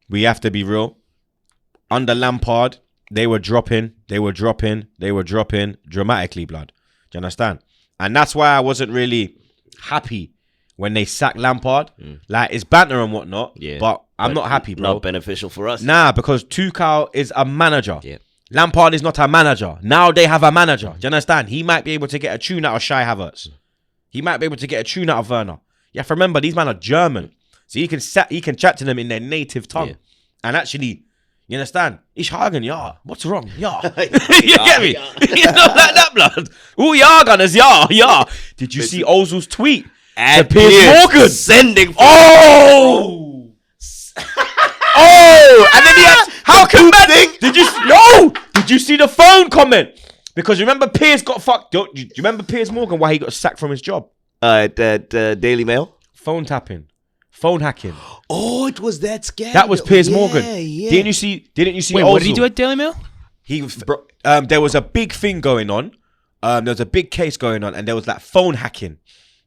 We have to be real. Under Lampard, they were dropping dramatically, blood. Do you understand? And that's why I wasn't really happy when they sacked Lampard. Like, it's banter and whatnot, but I'm not happy, bro. Not beneficial for us. Nah, because Tuchel is a manager. Yeah. Lampard is not a manager. Now they have a manager. Do you understand? He might be able to get a tune out of Shai Havertz. He might be able to get a tune out of Werner. You have to remember, these men are German. So he can chat to them in their native tongue. Yeah. And actually, you understand? Ich Hagen, yeah. What's wrong? Yeah. You get me? You know, like that, blood. Oh, yeah, gunners, yeah. Did you see Ozil's tweet? And Piers Morgan sending. Oh! And then he had, how can that? Did you see the phone comment? Because remember Piers got fucked. Do you remember Piers Morgan, why he got sacked from his job? Daily Mail. Phone tapping, phone hacking. Oh, it was that scandal. That was Piers Morgan. Yeah. Didn't you see? Wait, Ozil? what did he do at Daily Mail? There was a big thing going on. There was a big case going on, and there was that phone hacking,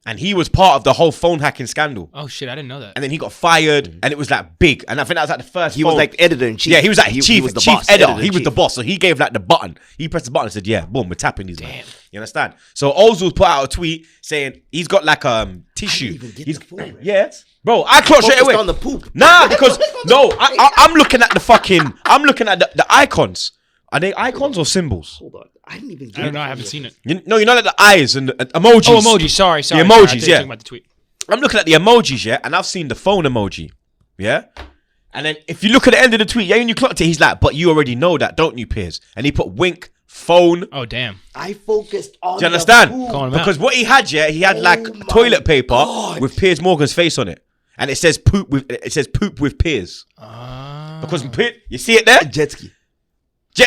and he was part of the whole phone hacking scandal. Oh shit, I didn't know that. And then he got fired, and it was like big. And I think that was like the first. He was like editor in chief. Yeah, he was like he was the chief boss. editor. He was the boss, so he gave like the button. He pressed the button and said, "Yeah, boom, we're tapping these." Man. You understand? So Ozil put out a tweet saying he's got like tissue. Yeah, bro, I clocked straight away on the poop. Nah, because no, I'm looking at the fucking. I'm looking at the icons. Are they icons or symbols? Hold on, I didn't even. I don't know. I haven't seen it. You know like the eyes and the emojis. Oh, emojis. Sorry. The emojis, I thought you were yeah. talking about the tweet. I'm looking at the emojis, yeah, and I've seen the phone emoji, yeah. And then if you look at the end of the tweet, yeah, and you clocked it, he's like, "But you already know that, don't you, Piers?" And he put wink, phone. Oh damn. I focused on. Do you understand? Calling him Because what he had, yeah, he had like toilet paper with Piers Morgan's face on it, and it says poop with Piers. Because you see it there, jet ski.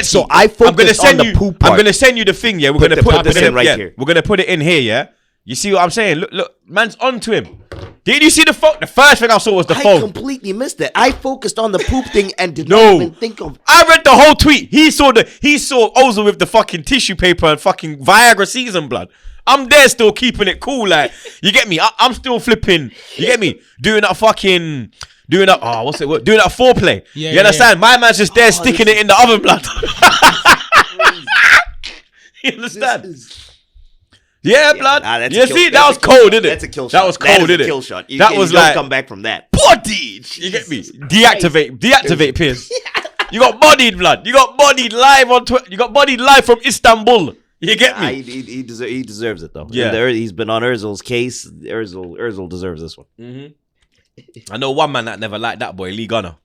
So I focused I'm gonna send on the you. poop part. I'm gonna send you the thing. Yeah, we're gonna put this in right yeah, here. We're gonna put it in here. Yeah, you see what I'm saying? Look, man's onto him. Did you see the phone? The first thing I saw was the I phone. completely missed that. I focused on the poop thing and did No. not even think of. I read the whole tweet. He saw Ozil with the fucking tissue paper and fucking Viagra season blood. I'm there still keeping it cool, like, you get me? I'm still flipping. You get me? Doing that foreplay. Yeah, you understand? My man's just there sticking it in the oven, blood. You understand? Yeah, blood. Nah, You see, that was cold, didn't it? That's a kill shot. That was cold, didn't it? Kill shot. That was you don't like come back from that. bodied. You get me? Deactivate, Piers. You got bodied, blood. You got bodied live on Twitter. You got bodied live from Istanbul. You get me? He deserves it though. Yeah. He's been on Ozil's case. Ozil deserves this one. I know one man that never liked that boy, Lee Gunner.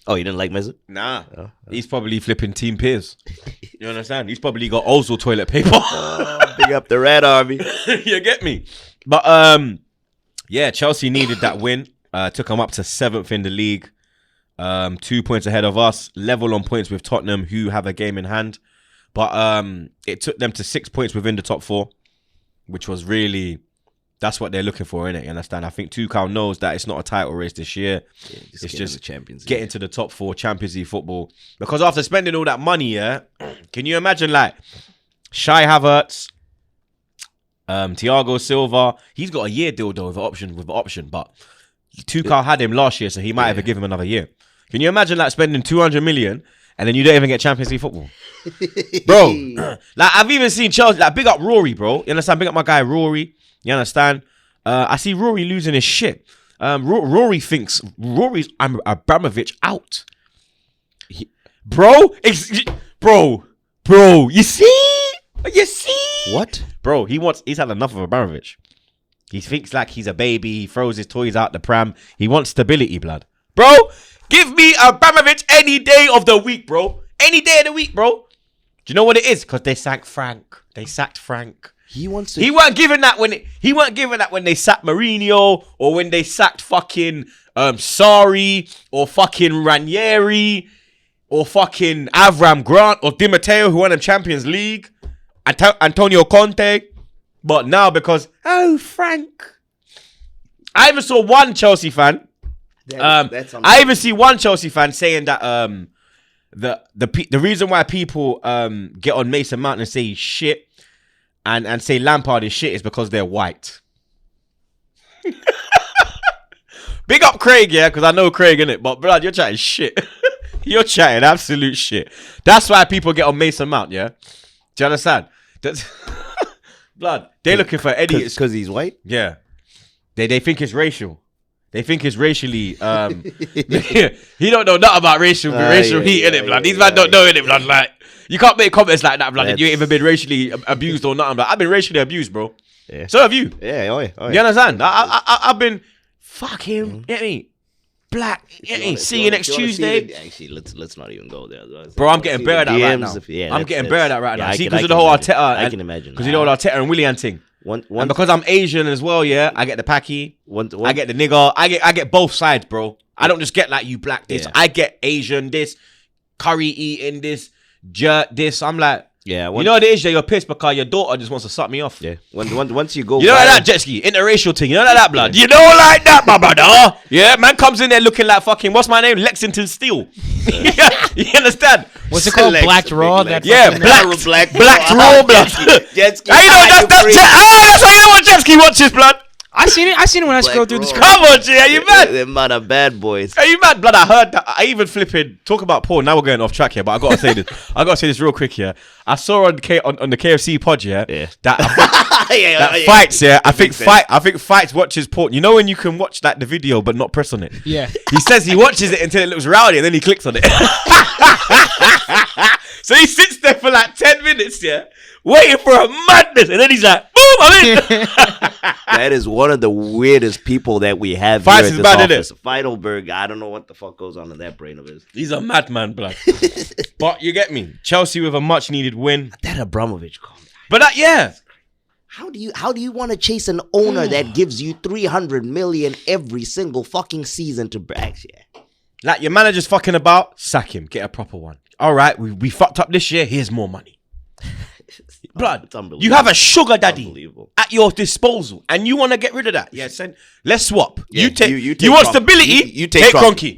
Oh, you didn't like Mesut? Nah. He's probably flipping Team Piers. You understand? He's probably got Ozil toilet paper. Big up the Red Army. You get me? But yeah, Chelsea needed that win. Took them up to 7th in the league. 2 points ahead of us. Level on points with Tottenham, who have a game in hand. But it took them to 6 points within the top 4, which was really, that's what they're looking for, innit? You understand? I think Tuchel knows that it's not a title race this year. It's just Champions League. getting to the top 4 Champions League football. Because after spending all that money, yeah, can you imagine like Shai Havertz, Thiago Silva? He's got a year deal though with an option, but Tuchel had him last year, so he might have given him another year. Can you imagine like spending 200 million and then you don't even get Champions League football, bro. Like I've even seen Chelsea. Like big up Rory, bro. You understand? Big up my guy Rory. You understand? I see Rory losing his shit. Rory thinks Rory's Abramovich out. Bro. You see? What? Bro, he's had enough of Abramovich. He thinks like he's a baby. He throws his toys out the pram. He wants stability, blood. Bro, give me Abramovich any day of the week, bro. Any day of the week, bro. Do you know what it is? Because they sacked Frank. He wants to. He weren't giving that when they sacked Mourinho or when they sacked fucking Sarri or fucking Ranieri or fucking Avram Grant or Di Matteo who won the Champions League. Antonio Conte. But now because Frank. I even saw one Chelsea fan. I even see one Chelsea fan saying that the reason why people get on Mason Mount and say he's shit and say Lampard is shit is because they're white. Big up Craig, yeah, because I know Craig, innit? But blood, you're chatting shit. You're chatting absolute shit. That's why people get on Mason Mount, yeah? Do you understand? That's blood. They're looking for idiots. Because he's white? Yeah. They think it's racial. They think it's racially. He don't know nothing about racial heat, innit, blood? These man don't know, innit, blood? Like, you can't make comments like that, blood. And you ain't even been racially abused or nothing, blood. I've been racially abused, bro. Yeah. So have you. Yeah, oi. You understand? I've been fucking, get me? Black, see you next Tuesday. Actually, let's not even go there. Bro, I'm getting better at that right now. I'm getting better at that right now. See, because of the whole Arteta. I can imagine. Because you know the Arteta and Willian thing. And because I'm Asian as well, yeah, I get the packy. I get the nigger. I get both sides, bro. I don't just get like you black this. I get Asian this, curry eating this, jerk this. I'm like, yeah, you know what it is? You're pissed because your daughter just wants to suck me off. Yeah. Once you go, you know like that jet ski, interracial thing. You know like that, blood. You know like that, my brother. Yeah, man comes in there looking like fucking what's my name? Lexington Steel. You understand? What's it called? Black Raw. Black Raw, blood. Jet ski. You know that's why you know what jet ski watches, blood. I seen it when I scrolled through the screen. Come on, G, are you mad? Them man are bad boys. Are you mad, blood? I heard that. I even flipping talk about porn. Now we're going off track here, but I gotta say this. Real quick here. I saw on the KFC pod, that fights, yeah. I think fights watches porn. You know when you can watch like the video but not press on it. Yeah. He says he watches it until it looks rowdy and then he clicks on it. So he sits there for like 10 minutes, yeah, waiting for a madness, and then he's like, boom, I'm in. That is one of the weirdest people that we have Fights here at this office. Feidelberg, I don't know what the fuck goes on in that brain of his. He's a madman, blood. But you get me. Chelsea with a much needed win. That Abramovich call. But yeah. How do you want to chase an owner that gives you 300 million every single fucking season to brag? Yeah. Like your manager's fucking about, sack him, get a proper one. All right, we fucked up this year. Here's more money. Blood, you have a sugar daddy at your disposal, and you want to get rid of that. Yeah, let's swap. Yeah, you want stability? You take Kroenke.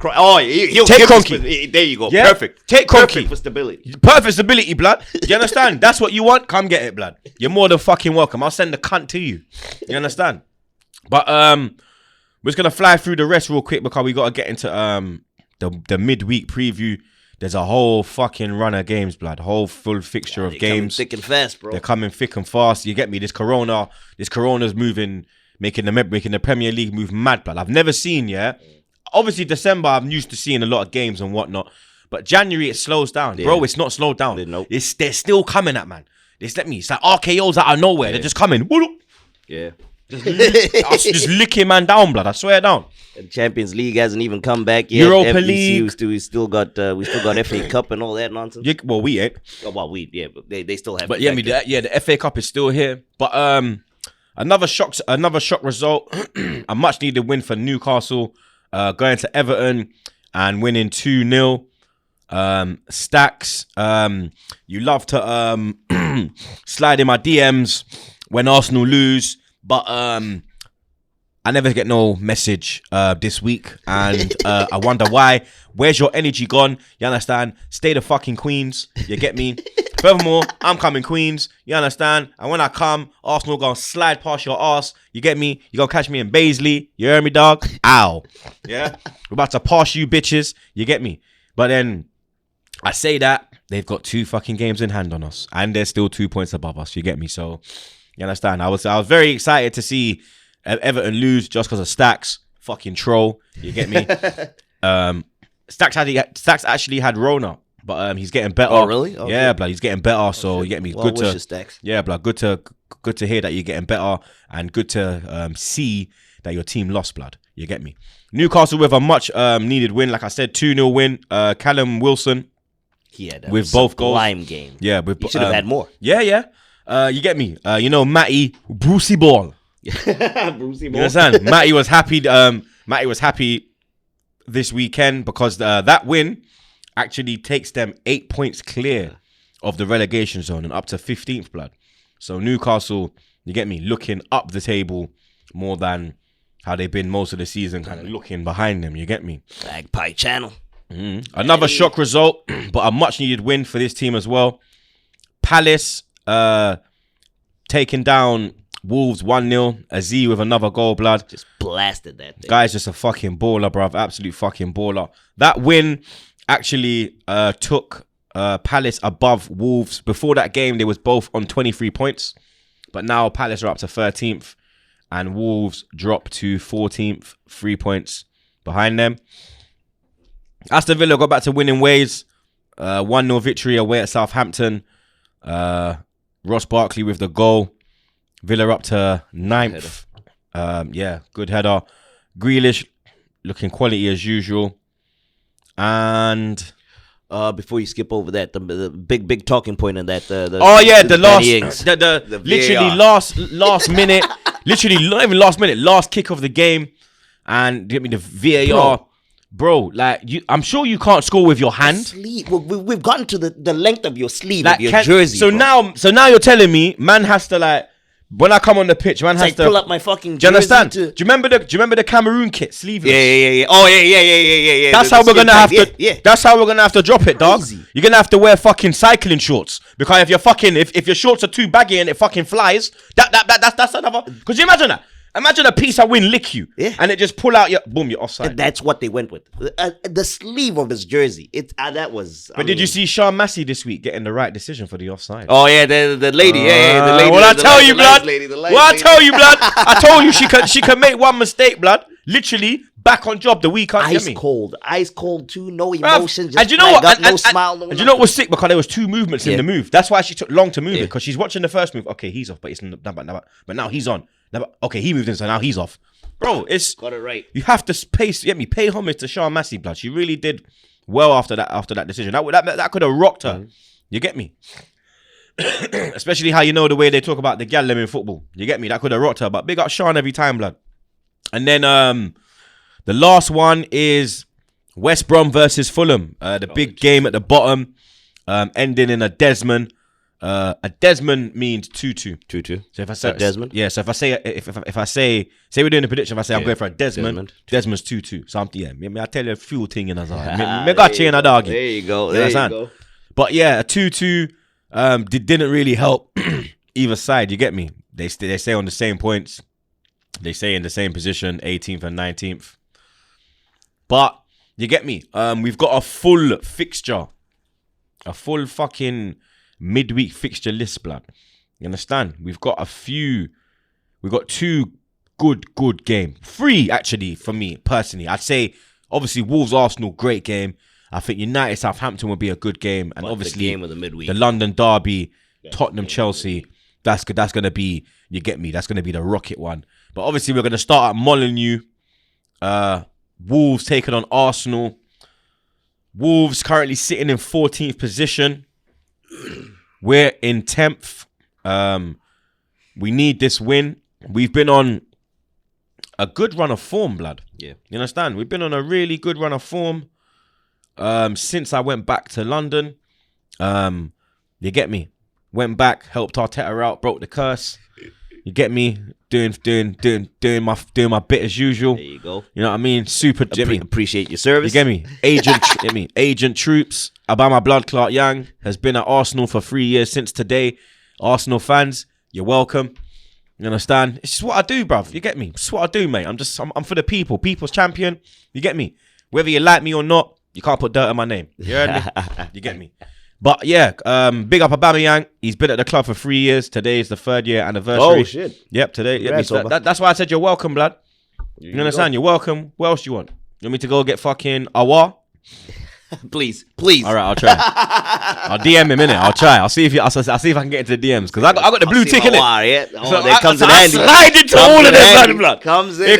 He'll take Kroenke. There you go. Yeah? Perfect. Take Kroenke. Perfect for stability. Perfect stability, blood. You understand? That's what you want. Come get it, blood. You're more than fucking welcome. I'll send the cunt to you. You understand? But we're just gonna fly through the rest real quick because we gotta get into the midweek preview. There's a whole fucking run of games, blood. Whole full fixture of games. Thick and fast, bro. They're coming thick and fast. You get me? This Corona's moving, making the Premier League move mad, blood. I've never seen, yeah. Obviously, December, I'm used to seeing a lot of games and whatnot. But January, it slows down. Yeah. Bro, it's not slowed down. Nope. They're still coming at, man. It's like RKOs out of nowhere. Yeah. They're just coming. Yeah. Just licking man down, blood. I swear down. The Champions League hasn't even come back yet. Europa League. We still got FA Cup and all that nonsense. Yeah, well, we ain't. Oh, well, but they still have. But the FA Cup is still here. But another shock result. A much needed win for Newcastle. Going to Everton and winning 2-0. Stacks. You love to slide in my DMs when Arsenal lose, but I never get no message this week, and I wonder why. Where's your energy gone? You understand? Stay the fucking Queens. You get me? Furthermore, I'm coming Queens. You understand? And when I come, Arsenal gonna slide past your ass. You get me? You gonna catch me in Baisley. You hear me, dog? Ow. Yeah? We're about to pass you bitches. You get me? But then I say that they've got 2 fucking games in hand on us, and they're still 2 points above us. You get me? So you understand? I was very excited to see Everton lose just because of Stacks. Fucking troll. You get me? Stacks actually had Rona, but he's getting better. Oh really? Okay. Yeah, blood. He's getting better. So you get me? Well, good to Stacks. Yeah, blood. Good to hear that you're getting better, and good to see that your team lost, blood. You get me? Newcastle with a much needed win. Like I said, 2-0 win. Callum Wilson. He had with both goals. Game. Yeah, he should have had more. Yeah. You get me? Matty Brucey Ball. Brucey Ball. You understand? Matty was happy. Matty was happy this weekend because that win actually takes them 8 points clear of the relegation zone and up to 15th, blood. So Newcastle, you get me, looking up the table more than how they've been most of the season, kind of looking behind them. You get me? Magpie Channel. Another shock result, but a much needed win for this team as well. Palace taking down Wolves 1-0. Aziz with another goal, blood. Just blasted that thing. Guy's just a fucking baller, bruv. Absolute fucking baller. That win actually took Palace above Wolves. Before that game, they was both on 23 points. But now Palace are up to 13th. And Wolves drop to 14th. 3 points behind them. Aston Villa got back to winning ways. 1-0 victory away at Southampton. Ross Barkley with the goal. Villa up to 9th. Good header. Grealish looking quality as usual. And before you skip over that, the big talking point in that. The last minute, literally not even last minute, last kick of the game, and get me the VAR. Bro, like I'm sure you can't score with your hand. We've gotten to the length of your sleeve of your jersey. So now you're telling me, man has to like. When I come on the pitch, man has to pull up my fucking jersey. Do you understand? Do you remember the Cameroon kit, sleeveless? Yeah. Oh yeah. That's how we're gonna have to. Yeah. That's how we're gonna have to drop it, dog. Crazy. You're gonna have to wear fucking cycling shorts because if your shorts are too baggy and it fucking flies, that's another. Could you imagine that? Imagine a piece of wind lick you, and it just pull out your boom, you're offside. And that's what they went with. The sleeve of his jersey. That was. But did you see Sean Massey this week getting the right decision for the offside? Oh yeah, the lady. The lady. What I tell you, blood. What I tell you, blood. I told you she could make one mistake, blood. Literally back on job the week. Ice cold too. No emotion. And you know what? No smile. And you know what was sick? Because there was 2 movements in the move. That's why she took long to move it. Because she's watching the first move. Okay, he's off, but it's but now he's on. Okay, he moved in, so now he's off. Bro, it's got it right. You have to pay homage to Sean Massey, blood. She really did well after that decision. That could have rocked her. You get me? Especially how the way they talk about the gal in football. You get me? That could have rocked her. But big up Sean every time, blood. And then the last one is West Brom versus Fulham. The big game at the bottom, ending in a Desmond. A Desmond means 2-2. 2-2. So if I say Desmond, so if I say we're doing a prediction, if I say I'm going for a Desmond's 2-2. So I tell you a few things in Azar. Me got you in a doggy. There you go. But yeah, a 2-2 didn't really help either side. You get me? They stay on the same points. They stay in the same position, 18th and 19th. But you get me? We've got a full fixture, a full fucking midweek fixture list, blood. You understand? We've got 2 good game. 3 actually for me personally. I'd say obviously Wolves Arsenal, great game. I think United Southampton will be a good game, and obviously the game of the midweek, the London derby, Tottenham Chelsea. That's gonna be, you get me? That's gonna be the rocket one. But obviously we're gonna start at Molineux. Wolves taking on Arsenal. Wolves currently sitting in 14th position. We're in 10th. We need this win. We've been on a good run of form, blood. Yeah. You understand? We've been on a really good run of form since I went back to London. You get me? Went back, helped Arteta out, broke the curse. You get me? Doing my bit as usual. There you go. You know what I mean? Super. Appreciate your service. You get me? Agent Troops. Obama Blood Clot Young has been at Arsenal for 3 years since today. Arsenal fans, you're welcome. You understand? It's just what I do, bruv. You get me? It's what I do, mate. I'm for the people. People's champion. You get me? Whether you like me or not, You can't put dirt on my name. You heard me? You get me? But yeah, big up Aubameyang. He's been at the club for 3 years. Today is the 3rd year anniversary. Oh shit! Yep, today. Yep, that's why I said you're welcome, blood. You understand? You're welcome. What else you want? You want me to go get fucking Awa? Please. All right, I'll try. I'll DM him, innit? I'll try. I'll see if I can get into the DMs because I got the blue tick, innit? Yeah. Oh, So that comes in I handy. slide into all of them, blood. It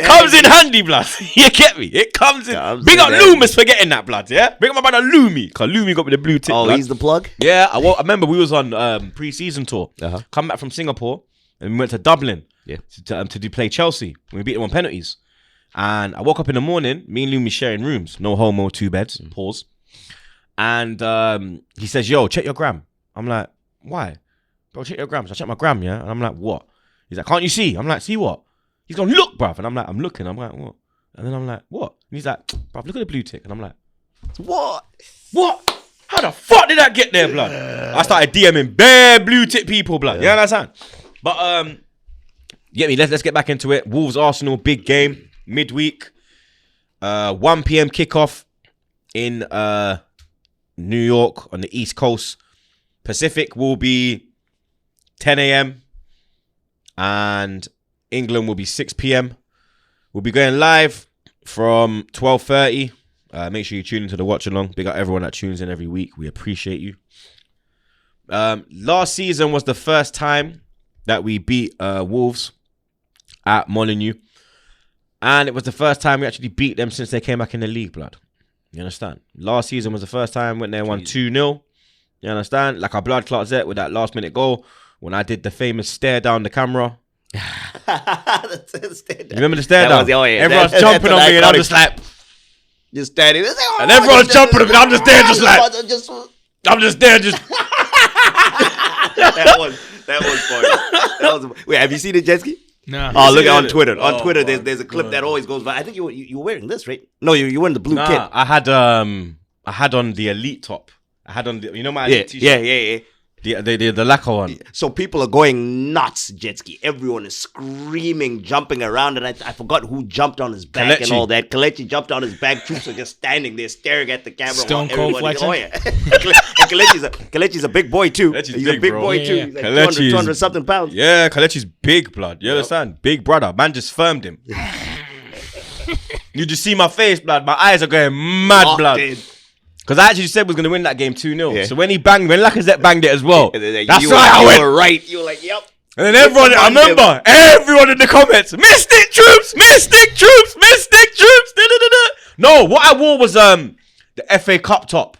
Comes in handy, blood. You get me? It comes in. Big up Loomis for getting that, blood. Yeah. Big up my brother Loomy, cause Loomy got me the blue tick. Oh, blood. he's the plug. Yeah, I remember we was on pre-season tour. Come back from Singapore and we went to Dublin. Yeah. To play Chelsea. We beat them on penalties. And I woke up in the morning. Me and Loomy sharing rooms. No homo, 2 beds. Pause. And he says, yo, check your gram. I'm like, why? Bro, check your gram. So I check my gram, yeah? And I'm like, what? He's like, can't you see? I'm like, see what? He's going, look, bruv. And I'm like, I'm looking. I'm like, what? And then I'm like, what? And he's like, bruv, look at the blue tick. And I'm like, what? How the fuck did that get there, blood? I started DMing bare blue tick people, blood. You understand? But, get me, let's get back into it. Wolves, Arsenal, big game, midweek. 1 p.m. kickoff in New York on the East Coast. Pacific will be 10 a.m. and England will be 6 p.m. We'll be going live from 12:30. Make sure you tune into the watch along. Big up everyone that tunes in every week. We appreciate you. Last season was the first time that we beat Wolves at Molineux. And it was the first time we actually beat them since they came back in the league, blood. You understand? Last season was the first time when they won 2-0. You understand? Like our blood clot Zet with that last minute goal. When I did the famous stare down the camera. You remember the stare down? Everyone's jumping on me and I'm just like. Just standing. And everyone's jumping on me and I'm just there just like. I'm just there just. That was funny. Wait, have you seen it, Jetski? No. Oh, look on Twitter. On Twitter, there's a clip that always goes by. I think you were wearing this, right? No, you were wearing the blue kit. I had on the elite top. I had on the, you know my elite t-shirt? Yeah. The lacquer one. So people are going nuts, Jetski. Everyone is screaming, jumping around, and I forgot who jumped on his back and all that. Kelechi jumped on his back. Troops are just standing there staring at the camera. Stone Cold flexing. Oh yeah. Kelechi's a big boy too. He's a big boy too. He's like 200 something pounds. Yeah, Kelechi's big, blood. You understand? Big brother. Man just firmed him. You just see my face, blood. My eyes are going mad, blood. Because I actually said we was going to win that game 2-0. Yeah. So when Lacazette banged it as well, that's why I went. You were right. You were like, yep. And then everyone, I remember, everyone in the comments, Mystic Troops. Da-da-da-da. No, what I wore was the FA Cup top.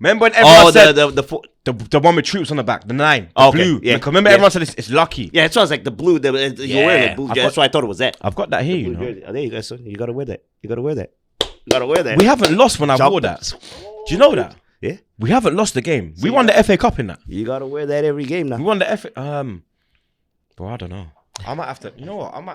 Remember when everyone said the one with troops on the back, the 9, blue. Yeah. Remember everyone said it's lucky. Yeah, it sounds like the blue. You're wearing the blue. That's why I thought it was that. I've got that here, you know. Oh, there you go, son. You got to wear that. You got to wear that. We haven't lost when I wore that. Do you know that? Yeah. We haven't lost the game. We won the FA Cup in that. You gotta wear that every game now. We won the FA. Bro, I don't know. I might have to. You know what? I'm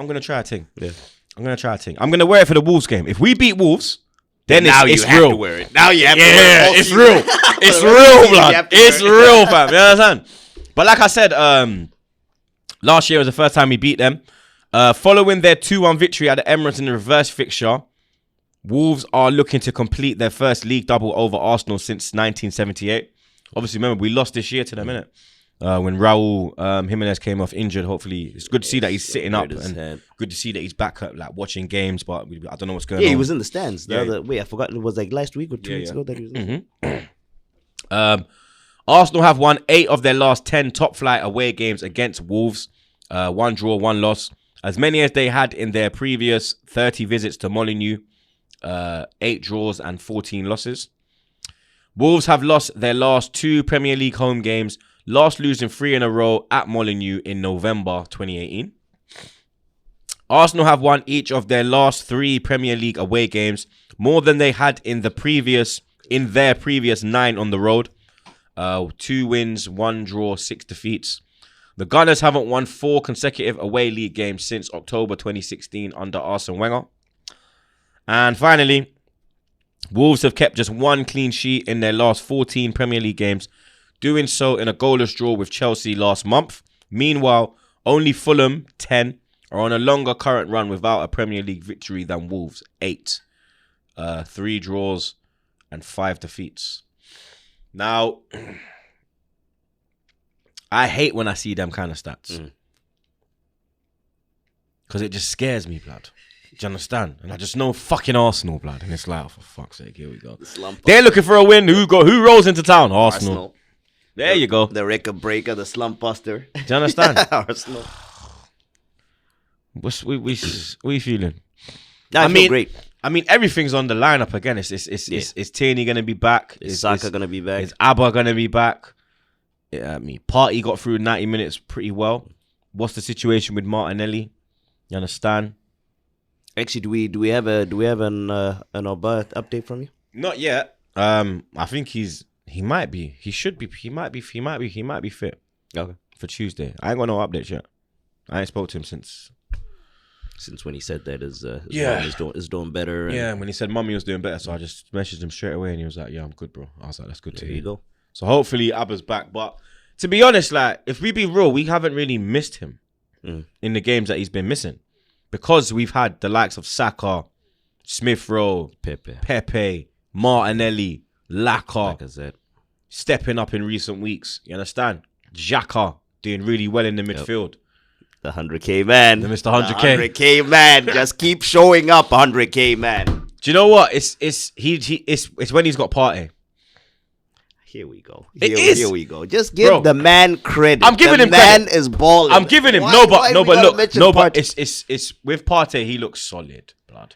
gonna try a thing. Yeah. I'm gonna try a thing. I'm gonna wear it for the Wolves game. If we beat Wolves, then now it's you have real. To wear it. Now you have to wear it. It's real. It's real, blood. It's real, fam. You understand? But like I said, last year was the first time we beat them. Following their 2-1 victory at the Emirates in the reverse fixture, Wolves are looking to complete their first league double over Arsenal since 1978. Obviously, remember, we lost this year to them, innit? When Raul Jimenez came off injured. Hopefully, it's good to see that he's sitting up and good to see that he's back up, like watching games, but I don't know what's going on. Yeah, he was in the stands. Wait, I forgot. It was like last week or 2 weeks ago that he was in. Arsenal have won 8 of their last 10 top flight away games against Wolves. 1 draw, 1 loss. As many as they had in their previous 30 visits to Molineux. 8 draws and 14 losses. Wolves have lost their last 2 Premier League home games, last losing 3 in a row at Molineux in November 2018. Arsenal have won each of their last 3 Premier League away games, more than they had in their previous 9 on the road. 2 wins, 1 draw, 6 defeats. The Gunners haven't won 4 consecutive away league games since October 2016 under Arsene Wenger. And finally, Wolves have kept just 1 clean sheet in their last 14 Premier League games, doing so in a goalless draw with Chelsea last month. Meanwhile, only Fulham, 10, are on a longer current run without a Premier League victory than Wolves, 8. 3 draws, and 5 defeats. Now, I hate when I see them kind of stats. Because it just scares me, blood. Do you understand? And I just know fucking Arsenal, blood. And it's like, oh, for fuck's sake, here we go. They're looking for a win. Who rolls into town? Arsenal. There you go. The record breaker, the slump buster. Do you understand? Arsenal. What are you feeling? I feel great. I mean, everything's on the lineup again. Is Tierney going to be back? Is Saka going to be back? Is Abba going to be back? Yeah, Partey got through 90 minutes pretty well. What's the situation with Martinelli? You understand? Actually, do we have an Oba update from you? Not yet. I think he might be. He should be. He might be fit. Okay. For Tuesday. I ain't got no updates yet. I ain't spoke to him since when he said that his mom is doing better. Yeah, when he said mummy was doing better, so I just messaged him straight away, and he was like, "Yeah, I'm good, bro." I was like, "That's good to hear." There you go. So hopefully Abba's back. But to be honest, like if we be real, we haven't really missed him in the games that he's been missing, because we've had the likes of Saka, Smith Rowe, Pepe, Martinelli, Lacazette stepping up in recent weeks. You understand? Xhaka doing really well in the midfield. The 100K man. The Mr. 100K. The 100K man. Just keep showing up, 100K man. Do you know what? It's when he's got Partey. Here we go. Here we go. Just give the man credit. I'm giving him credit. The man credit. is balling. I'm giving him but it's with Partey, he looks solid, blood.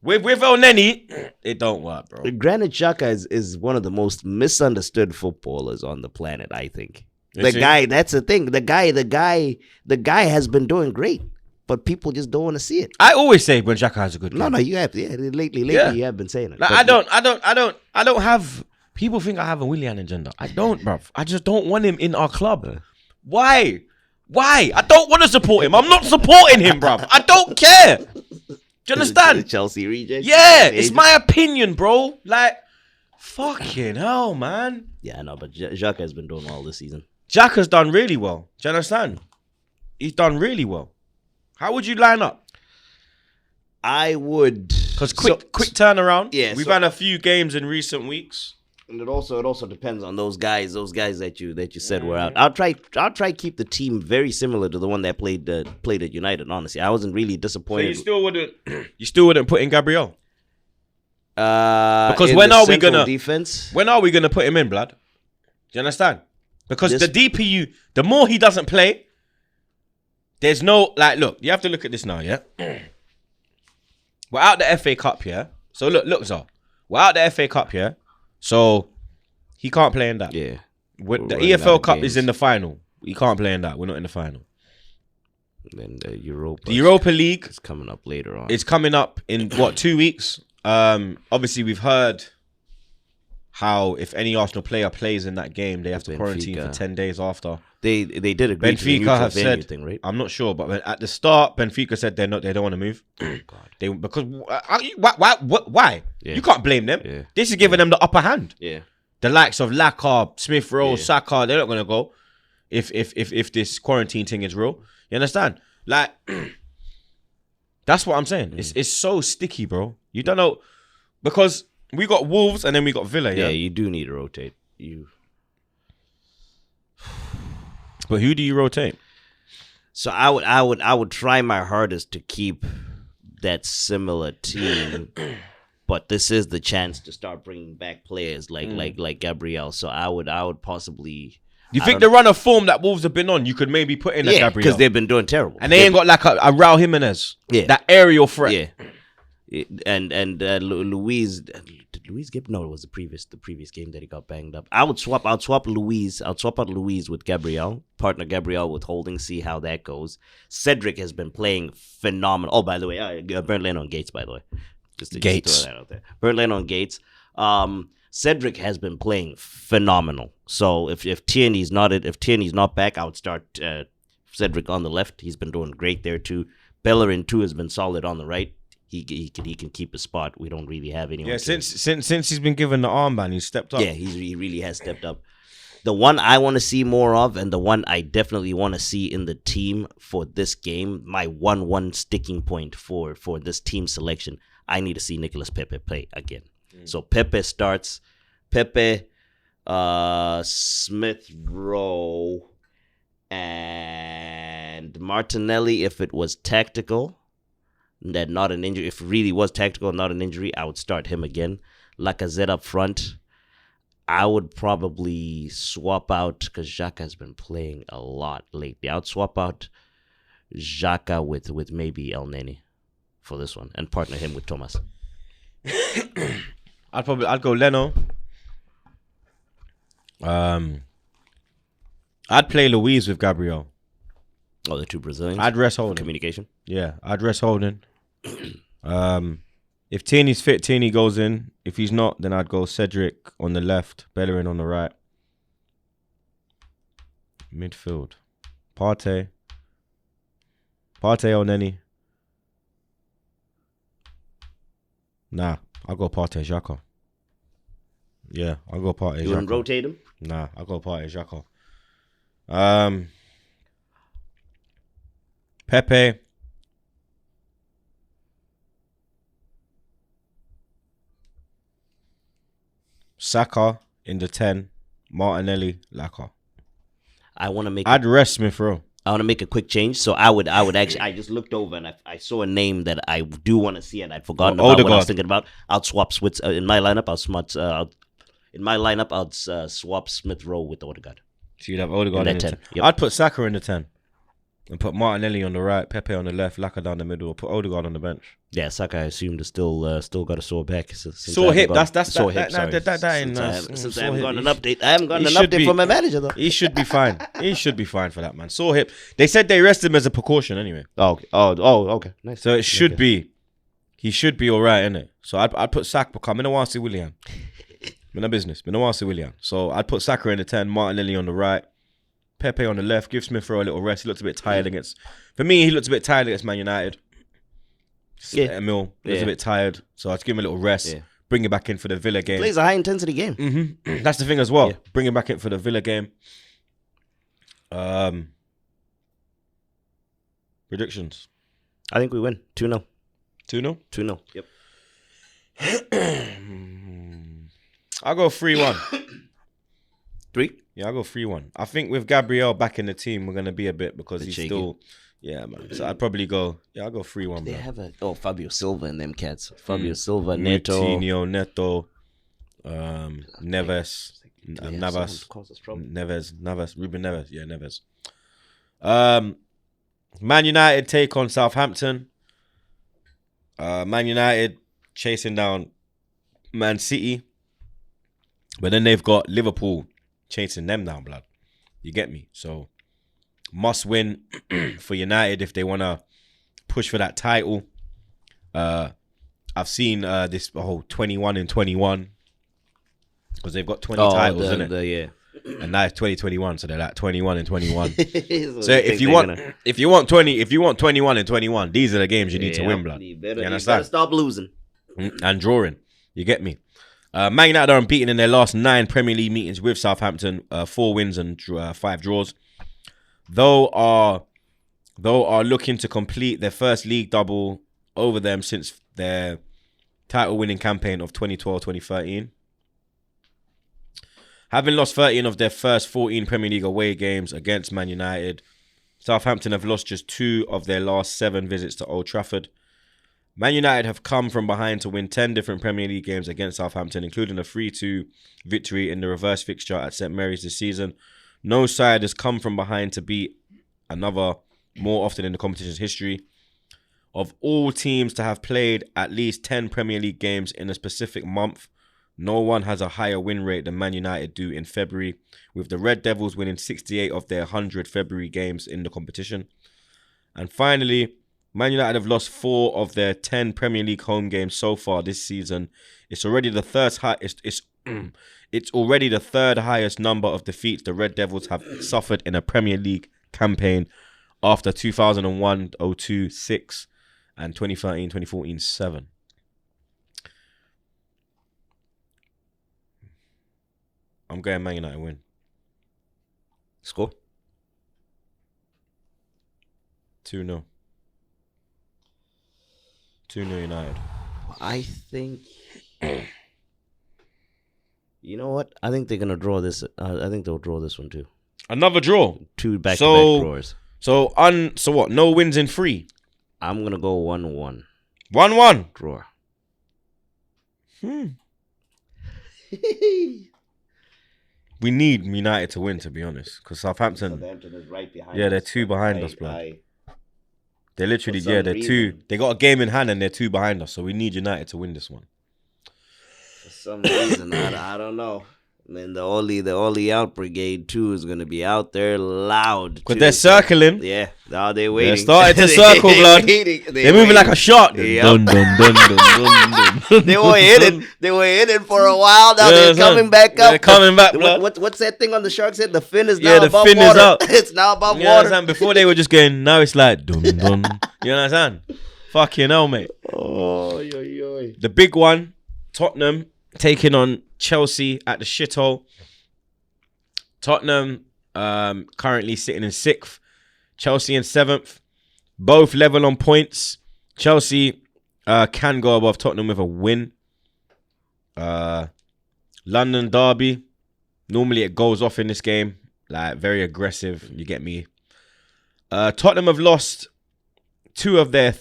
With El Neni, it don't work, bro. Granit Xhaka is one of the most misunderstood footballers on the planet, I think. Guy, that's the thing. The guy has been doing great, but people just don't want to see it. I always say when Xhaka has a good game. No, you have. Yeah, lately you have been saying it. Like, I don't have. People think I have a Willian agenda. I don't, bruv. I just don't want him in our club. Why? I don't want to support him. I'm not supporting him, bruv. I don't care. Do you understand? Chelsea reject. Yeah, it's my opinion, bro. Like, fucking hell, man. Yeah, I know, but Xhaka has been doing well this season. Xhaka's done really well. Do you understand? He's done really well. How would you line up? I would, because quick turnaround. Yeah, we've had a few games in recent weeks. And it also depends on those guys that you said were out. I'll try keep the team very similar to the one that played at United. Honestly, I wasn't really disappointed. So you still wouldn't put in Gabriel? Because when are we gonna put him in, blood? Do you understand? Because the DPU, the more he doesn't play, there's no look. You have to look at this now, yeah. We're out the FA Cup, yeah. So look, Zah. We're out the FA Cup, yeah. So he can't play in that. Yeah. The EFL Cup is in the final. He can't play in that. We're not in the final. And then the Europa League is coming up later on. It's coming up in 2 weeks. Obviously we've heard how if any Arsenal player plays in that game, they have to quarantine for 10 days after. They did agree to the Benfica have venue said thing, right? I'm not sure, but at the start, Benfica said they don't want to move. Oh, God. Because why? Yeah. You can't blame them. Yeah. This is giving them the upper hand. Yeah. The likes of Lacazette, Smith Rowe, Saka, they're not gonna go if this quarantine thing is real. You understand? Like that's what I'm saying. It's so sticky, bro. You don't know because we got Wolves and then we got Villa. Yeah, you do need to rotate. But who do you rotate? So I would try my hardest to keep that similar team, but this is the chance to start bringing back players like Gabriel. So I would possibly. You think the run of form that Wolves have been on, you could maybe put in a Gabriel? Because they've been doing terrible, and they ain't got like a Raul Jimenez. Yeah, that aerial threat. Yeah, and Luis Gibb. No, it was the previous game that he got banged up. I'll swap out Luis with Gabriel, partner Gabriel with Holding, see how that goes. Cedric has been playing phenomenal. Oh, by the way, Bernd Leno on Gates, by the way. Just throw that out there. Bernd Leno on Gates. Cedric has been playing phenomenal. So if Tierney's not back, I would start Cedric on the left. He's been doing great there too. Bellerin too has been solid on the right. He can keep a spot. We don't really have anyone. Yeah, since he's been given the armband, he's stepped up. Yeah, he really has stepped up. The one I want to see more of, and the one I definitely want to see in the team for this game, my one sticking point for this team selection, I need to see Nicolas Pepe play again. So Pepe starts. Pepe, Smith Rowe, and Martinelli. If it was tactical, that not an injury. If it really was tactical, not an injury, I would start him again. Lacazette up front. I would probably swap out because Xhaka has been playing a lot lately. I would swap out Xhaka with maybe El Neni for this one and partner him with Thomas. I'd go Leno. I'd play Luiz with Gabriel. Oh, the two Brazilians. I'd rest Holding. Communication. Yeah, I'd rest Holding. If Tierney's fit, Tierney goes in. If he's not, then I'd go Cedric on the left, Bellerin on the right. Midfield. Partey or Neni. Nah, I'll go Partey Xhaka. Yeah, I'll go Partey Xhaka. You want to rotate him? Nah, I'll go Partey Xhaka. Pepe. Saka in the 10. Martinelli, Laka. I'd rest Smith Rowe. I want to make a quick change. So I would actually, I just looked over and I saw a name that I do want to see and I'd forgotten about what I was thinking about. I'll swap in my lineup. I'll swap Smith Rowe with Odegaard. So you'd have Odegaard in the 10. Yep. I'd put Saka in the 10 and put Martinelli on the right, Pepe on the left, Laka down the middle, or put Odegaard on the bench. Yeah, Saka, I assumed, is still got a sore back. Sore hip. That's sore hip. Since I haven't gotten an update. I haven't gotten an update from my manager though. He should be fine. He should be fine for that, man. Sore hip. They said they rested him as a precaution anyway. Oh, okay. Oh, okay. Nice. So it should be. He should be all right, innit? So I'd put Saka because I don't want to see Willian. In a business. I don't want to see Willian. So I'd put Saka in the 10, Martinelli on the right, Pepe on the left, give Smith Rowe a little rest. He looked a bit tired against... For me, he looked a bit tired against Man United. Emil was a bit tired. So I'd give him a little rest. Yeah. Bring him back in for the Villa game. Plays a high-intensity game. Mm-hmm. That's the thing as well. Yeah. Bring him back in for the Villa game. Predictions? I think we win. 2-0. 2-0? 2-0. Yep. I'll go 3-1. 3? Yeah, I'll go 3-1. I think with Gabriel back in the team, we're going to be a bit because he's still... Yeah, man. So I'd probably go... Yeah, I'll go 3-1, They have Fabio Silva in them cats. Fabio Silva, Neto. Moutinho, Neto, Neves, Navas, Ruben Neves. Yeah, Neves. Man United take on Southampton. Man United chasing down Man City. But then they've got Liverpool chasing them down, blood. You get me? So, must win for United if they want to push for that title. I've seen this whole 21 and 21 because they've got 20 titles in it. Yeah. And now it's 2021, so they're like 21 and 21. So if you want 21 and 21, these are the games you need to win, blood. You better stop losing and drawing. You get me? Man United are unbeaten in their last 9 Premier League meetings with Southampton, 4 wins and 5 draws. Though are looking to complete their first league double over them since their title-winning campaign of 2012-2013. Having lost 13 of their first 14 Premier League away games against Man United, Southampton have lost just 2 of their last 7 visits to Old Trafford. Man United have come from behind to win 10 different Premier League games against Southampton, including a 3-2 victory in the reverse fixture at St Mary's this season. No side has come from behind to beat another more often in the competition's history. Of all teams to have played at least 10 Premier League games in a specific month, no one has a higher win rate than Man United do in February, with the Red Devils winning 68 of their 100 February games in the competition. And finally, Man United have lost 4 of their 10 Premier League home games so far this season. It's already the third highest number of defeats the Red Devils have suffered in a Premier League campaign after 2001-02 6 and 2013-2014 7. I'm going Man United win. Score? 2-0. 2-0 United. I think You know what? I think they're gonna draw this. I think they'll draw this one too. Another draw. 2 back-to-back draws. So what? No wins in 3. I'm gonna go 1-1. 1-1. Draw. We need United to win, to be honest, because Southampton is right behind. Yeah, they're 2 behind us, bro. They're literally they're 2. They got a game in hand and they're 2 behind us, so we need United to win this one. For some reason, I don't know. And the Oli Out Brigade too is gonna be out there loud. Because they're circling. Yeah, now they're waiting. They're starting to circle, blood. They're moving like a shot. Yep. Dun, dun, dun, dun, dun, dun. They were hidden. They were hidden for a while. Now they're coming back up. They're coming back, blood. What's that thing on the Shark's head? The fin is now above fin water. is up. It's now above You know what water. I'm saying? Before they were just going, now it's like dun dun. You know what I'm saying? Fucking hell, mate. Oh, yo. The big one, Tottenham taking on Chelsea at the shithole. Tottenham currently sitting in 6th. Chelsea in 7th. Both level on points. Chelsea can go above Tottenham with a win. London derby. Normally it goes off in this game. Like, very aggressive. You get me? Tottenham have lost 2 of their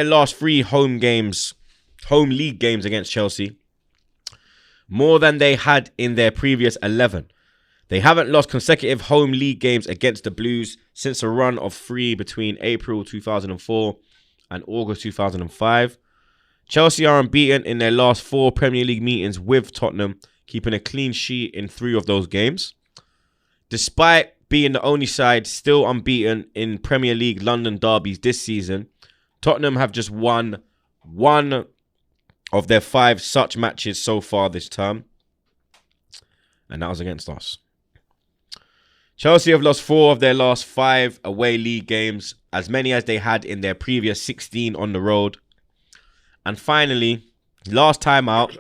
last 3 home league games against Chelsea. More than they had in their previous 11. They haven't lost consecutive home league games against the Blues since a run of 3 between April 2004 and August 2005. Chelsea are unbeaten in their last 4 Premier League meetings with Tottenham, keeping a clean sheet in 3 of those games. Despite being the only side still unbeaten in Premier League London derbies this season, Tottenham have just won 1 of their 5 such matches so far this term. And that was against us. Chelsea have lost 4 of their last 5 away league games, as many as they had in their previous 16 on the road. And finally, last time out,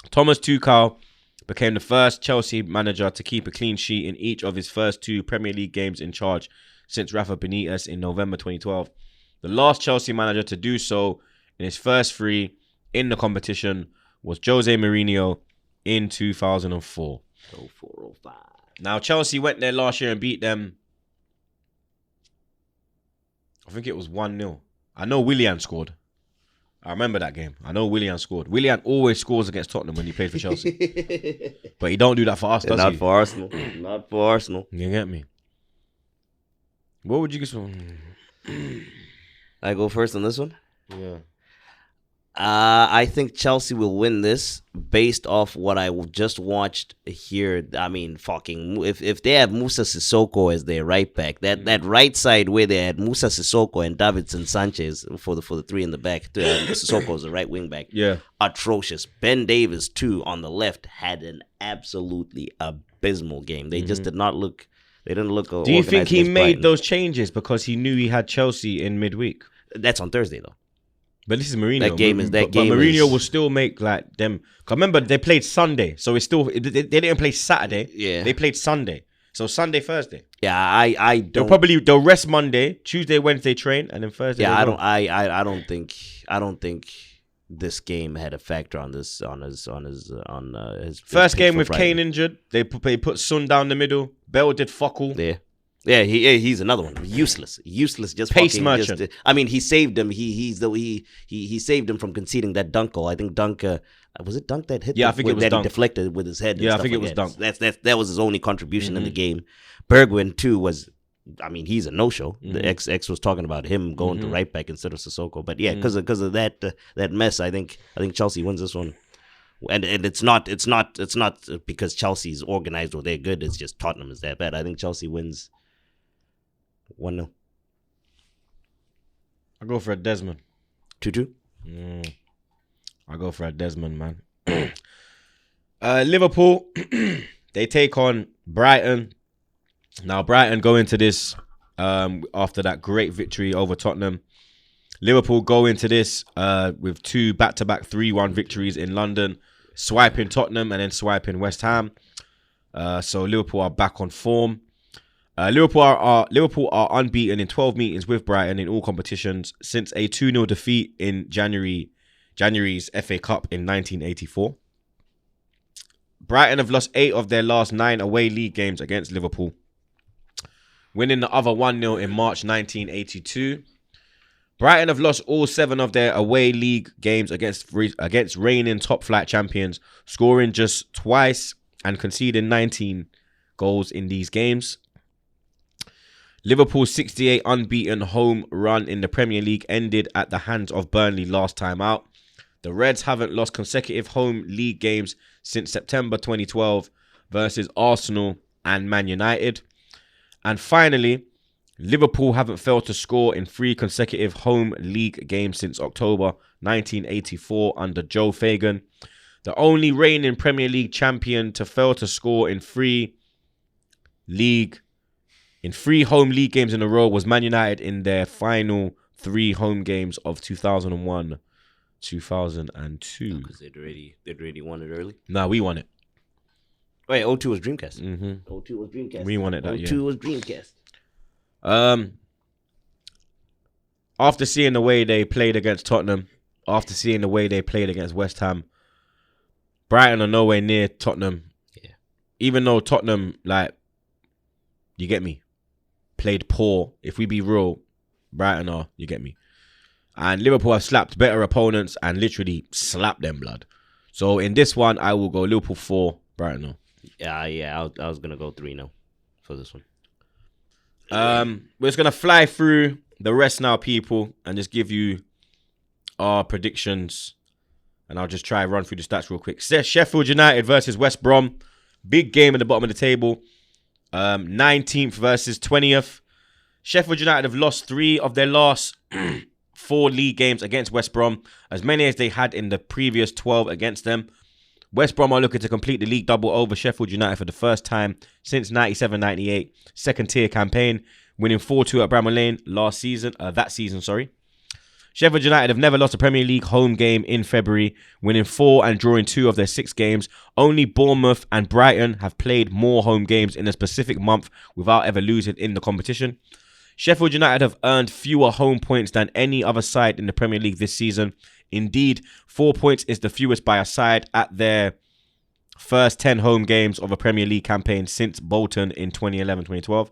Thomas Tuchel became the first Chelsea manager to keep a clean sheet in each of his first 2 Premier League games in charge since Rafa Benitez in November 2012. The last Chelsea manager to do so in his first 3 in the competition was Jose Mourinho in 2004. 0405. Now, Chelsea went there last year and beat them. I think it was 1-0. I know Willian scored. I remember that game. I know Willian scored. Willian always scores against Tottenham when he played for Chelsea. But he don't do that for us, does Not he? for Arsenal. Not for Arsenal. You get me? What would you guess? I go first on this one? Yeah. I think Chelsea will win this based off what I just watched here. I mean, if they have Musa Sissoko as their right back, that right side where they had Musa Sissoko and Davinson Sanchez for the 3 in the back, Sissoko is the right wing back. Yeah, atrocious. Ben Davies too on the left had an absolutely abysmal game. They just did not look. They didn't look. Do you think he made those changes because he knew he had Chelsea in midweek? That's on Thursday though. But this is Mourinho. But Mourinho will still make like them. Cause remember they played Sunday, so it's still they didn't play Saturday. Yeah, they played Sunday. So Sunday, Thursday. Yeah, I don't. They'll rest Monday, Tuesday, Wednesday train, and then Thursday. Yeah, I don't think this game had a factor on his first game with Kane injured. They put Son down the middle. Bell did fuck all. Yeah, he's another one. Useless. Just pace merchant. I mean, he saved him. He saved him from conceding that dunk goal. I think Dunk was it Dunk that hit? Yeah, I think it was Dunk. He deflected with his head. Yeah, I think it was Dunk. That was his only contribution in the game. Bergwijn too was. I mean, he's a no-show. The X was talking about him going to right back instead of Sissoko. But yeah, because of that mess, I think Chelsea wins this one. And it's not because Chelsea's organized or they're good. It's just Tottenham is that bad. I think Chelsea wins 1-0. I go for a Desmond. 2-2. I go for a Desmond, man. Liverpool, they take on Brighton. Now, Brighton go into this after that great victory over Tottenham. Liverpool go into this with 2 back-to-back 3-1 victories in London, swiping Tottenham and then swiping West Ham. So Liverpool are back on form. Liverpool are unbeaten in 12 meetings with Brighton in all competitions since a 2-0 defeat in January's FA Cup in 1984. Brighton have lost 8 of their last 9 away league games against Liverpool, winning the other 1-0 in March 1982. Brighton have lost all 7 of their away league games against reigning top flight champions, scoring just twice and conceding 19 goals in these games. Liverpool's 68 unbeaten home run in the Premier League ended at the hands of Burnley last time out. The Reds haven't lost consecutive home league games since September 2012 versus Arsenal and Man United. And finally, Liverpool haven't failed to score in 3 consecutive home league games since October 1984 under Joe Fagan. The only reigning Premier League champion to fail to score in 3 home league games in a row was Man United in their final 3 home games of 2001, 2002. Because they'd already won it early. Nah, we won it. Wait, 02 was Dreamcast. 02 was Dreamcast. We won it that year. 02 was Dreamcast. After seeing the way they played against Tottenham, after seeing the way they played against West Ham, Brighton are nowhere near Tottenham. Yeah. Even though Tottenham, like, you get me, played poor. If we be real, Brighton are, you get me. And Liverpool have slapped better opponents and literally slapped them, blood. So in this one, I will go Liverpool 4, Brighton 0. Yeah, I was going to go 3-0 for this one. We're just going to fly through the rest now, people, and just give you our predictions. And I'll just try and run through the stats real quick. Sheffield United versus West Brom. Big game at the bottom of the table. 19th versus 20th. Sheffield United have lost 3 of their last 4 league games against West Brom, as many as they had in the previous 12 against them. West Brom are looking to complete the league double over Sheffield United for the first time since 97-98 second tier campaign, winning 4-2 at Bramall Lane that season. Sheffield United have never lost a Premier League home game in February, winning 4 and drawing 2 of their 6 games. Only Bournemouth and Brighton have played more home games in a specific month without ever losing in the competition. Sheffield United have earned fewer home points than any other side in the Premier League this season. Indeed, 4 points is the fewest by a side at their first 10 home games of a Premier League campaign since Bolton in 2011-2012.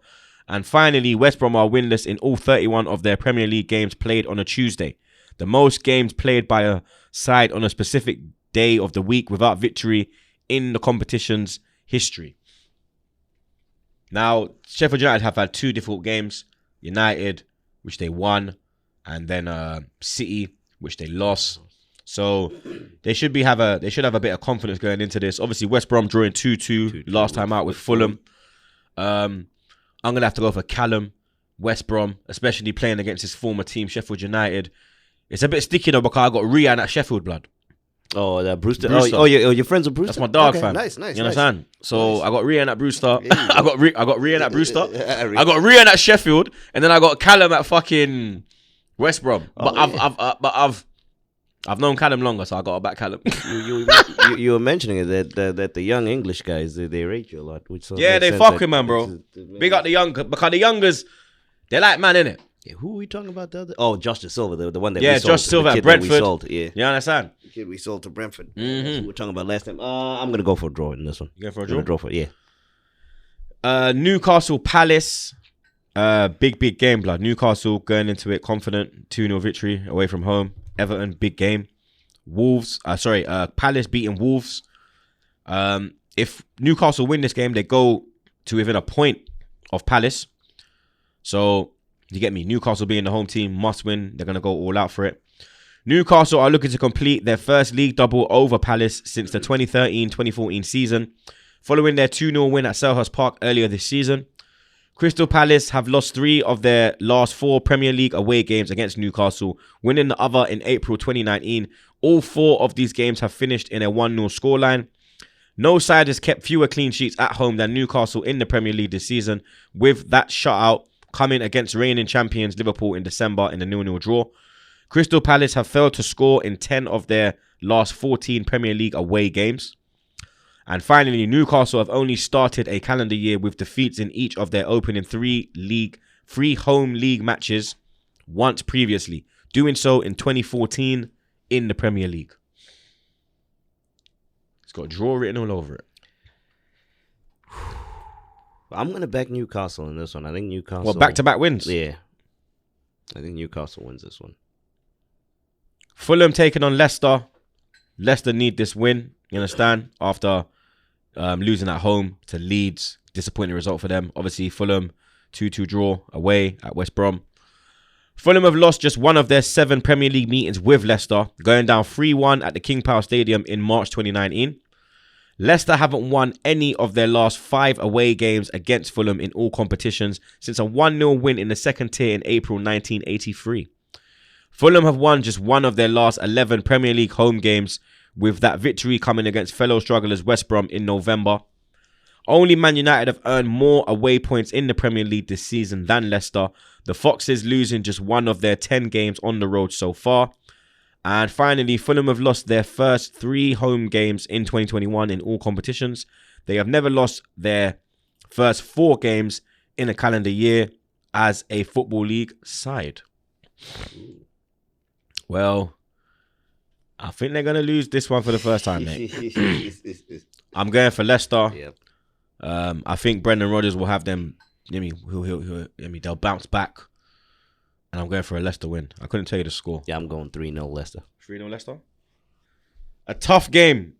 And finally, West Brom are winless in all 31 of their Premier League games played on a Tuesday. The most games played by a side on a specific day of the week without victory in the competition's history. Now, Sheffield United have had 2 difficult games. United, which they won, and then City, which they lost. So they should have a bit of confidence going into this. Obviously, West Brom drawing 2-2 last time out with Fulham. I'm going to have to go for Callum, West Brom, especially playing against his former team, Sheffield United. It's a bit sticky though because I got Rian at Sheffield, blood. Oh, that Brewster. Oh, you're friends with Brewster? That's my dog, Okay, fam. nice. You understand? So Nice. I got Rian at Brewster. I got Rian at Brewster. Yeah, I got Rian at Sheffield, and then I got Callum at fucking West Brom. But I've known Callum longer, so I got to back Callum. You were mentioning it that the young English guys they rate you a lot. Which Yeah, they fuck with man, bro. Big up the younger because the youngers, they like man, innit? Yeah, who are we talking about the other? Oh, Josh Da Silva, the one that Yeah, we sold. Josh Silva the at kid that we Brentford. sold, yeah. You understand? The kid we sold to Brentford. That's what we were talking about last time. I'm gonna go for a draw in this one. You going for a I'm gonna draw? draw for yeah. Newcastle Palace. Big game, blood. Newcastle going into it confident. 2-0 victory away from home. Everton, big game. Palace beating Wolves. If Newcastle win this game, they go to within a point of Palace. So, you get me? Newcastle being the home team, must win. They're going to go all out for it. Newcastle are looking to complete their first league double over Palace since the 2013-2014 season, following their 2-0 win at Selhurst Park earlier this season. Crystal Palace have lost 3 of their last 4 Premier League away games against Newcastle, winning the other in April 2019. All 4 of these games have finished in a 1-0 scoreline. No side has kept fewer clean sheets at home than Newcastle in the Premier League this season, with that shutout coming against reigning champions Liverpool in December in the 0-0 draw. Crystal Palace have failed to score in 10 of their last 14 Premier League away games. And finally, Newcastle have only started a calendar year with defeats in each of their opening 3 home league matches once previously, doing so in 2014 in the Premier League. It's got draw written all over it. I'm going to back Newcastle in this one. I think Newcastle... Well, back-to-back wins. Yeah. I think Newcastle wins this one. Fulham taking on Leicester. Leicester need this win, you understand? After losing at home to Leeds. Disappointing result for them. Obviously, Fulham 2-2 draw away at West Brom. Fulham have lost just one of their 7 Premier League meetings with Leicester, going down 3-1 at the King Power Stadium in March 2019. Leicester haven't won any of their last 5 away games against Fulham in all competitions since a 1-0 win in the second tier in April 1983. Fulham have won just one of their last 11 Premier League home games, with that victory coming against fellow strugglers West Brom in November. Only Man United have earned more away points in the Premier League this season than Leicester, the Foxes losing just one of their 10 games on the road so far. And finally, Fulham have lost their first 3 home games in 2021 in all competitions. They have never lost their first 4 games in a calendar year as a Football League side. Well, I think they're going to lose this one for the first time, mate. I'm going for Leicester. Yep. I think Brendan Rodgers will have them. They'll bounce back. And I'm going for a Leicester win. I couldn't tell you the score. Yeah, I'm going 3-0 Leicester. 3-0 Leicester? A tough game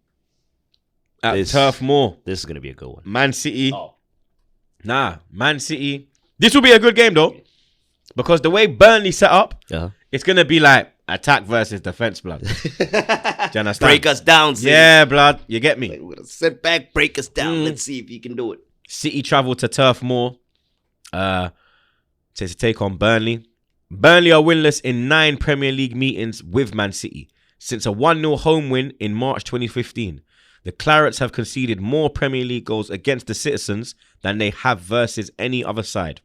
at Turf Moor. This is going to be a good one. Man City. Man City. This will be a good game, though. Because the way Burnley set up, it's going to be like attack versus defense, blood. Do you understand? Break us down, City. Yeah, blood. You get me? Like, we're going to sit back, break us down. Let's see if you can do it. City travel to Turf Moor to take on Burnley. Burnley are winless in 9 Premier League meetings with Man City. Since a 1-0 home win in March 2015, the Clarets have conceded more Premier League goals against the Citizens than they have versus any other side.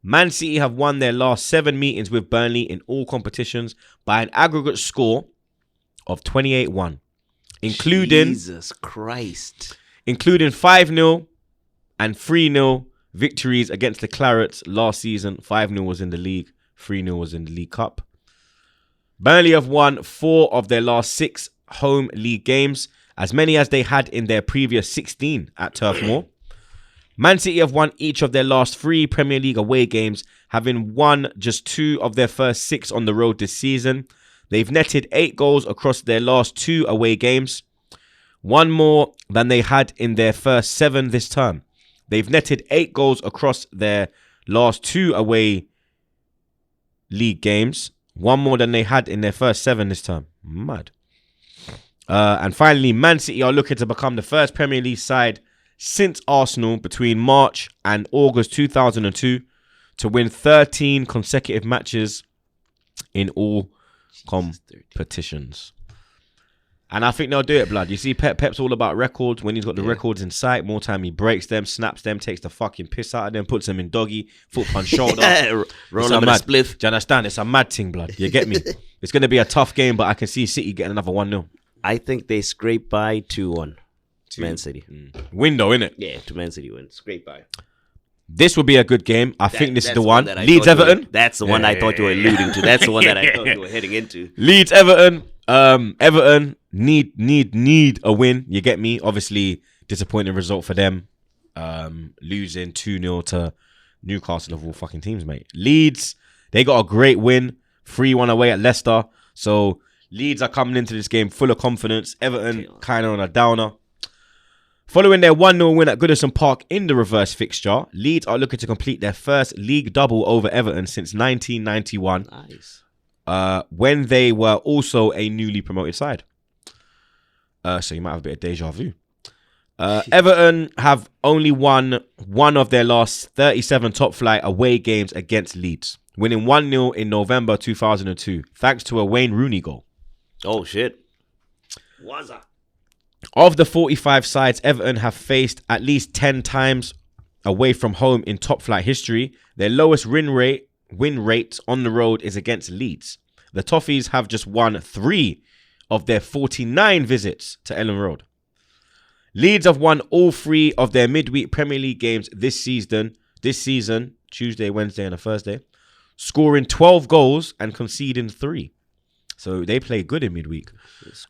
Man City have won their last 7 meetings with Burnley in all competitions by an aggregate score of 28-1, including Jesus Christ, including 5-0 and 3-0 victories against the Clarets last season. 5-0 was in the league, 3-0 was in the League Cup. Burnley have won 4 of their last 6 home league games, as many as they had in their previous 16 at Turf Moor. Man City have won each of their last 3 Premier League away games, having won just 2 of their first 6 on the road this season. They've netted 8 goals across their last 2 away games, 1 more than they had in their first 7 this term. They've netted 8 goals across their last 2 away league games, 1 more than they had in their first 7 this term. Mad. And finally, Man City are looking to become the first Premier League side since Arsenal between March and August 2002 to win 13 consecutive matches in all competitions. And I think they'll do it, blood. You see, Pep's all about records. When he's got the records in sight, more time he breaks them, snaps them, takes the fucking piss out of them, puts them in doggy, foot punch shoulder. Roll them in a spliff. Do you understand? It's a mad thing, blood. You get me? It's going to be a tough game, but I can see City getting another 1-0. I think they scrape by 2-1 to Man City. Window, innit? Yeah, to Man City win. Scrape by. This will be a good game. I think this is the one. Leeds Everton. That's the one I thought you were alluding to. That's the one that I thought you were heading into. Leeds Everton. Everton need a win. You get me? Obviously, disappointing result for them. Losing 2-0 to Newcastle of all fucking teams, mate. Leeds, they got a great win. 3-1 away at Leicester. So Leeds are coming into this game full of confidence. Everton kind of on a downer. Following their 1-0 win at Goodison Park in the reverse fixture, Leeds are looking to complete their first league double over Everton since 1991. Nice. When they were also a newly promoted side. So you might have a bit of deja vu. Everton have only won 1 of their last 37 top flight away games against Leeds, winning 1-0 in November 2002, thanks to a Wayne Rooney goal. Oh, shit. Wazza. Of the 45 sides Everton have faced at least 10 times away from home in top flight history, their lowest win rate on the road is against Leeds. The Toffees have just won 3 of their 49 visits to Ellen Road. Leeds have won all 3 of their midweek Premier League games this season, Tuesday, Wednesday and a Thursday, scoring 12 goals and conceding 3. So they play good in midweek.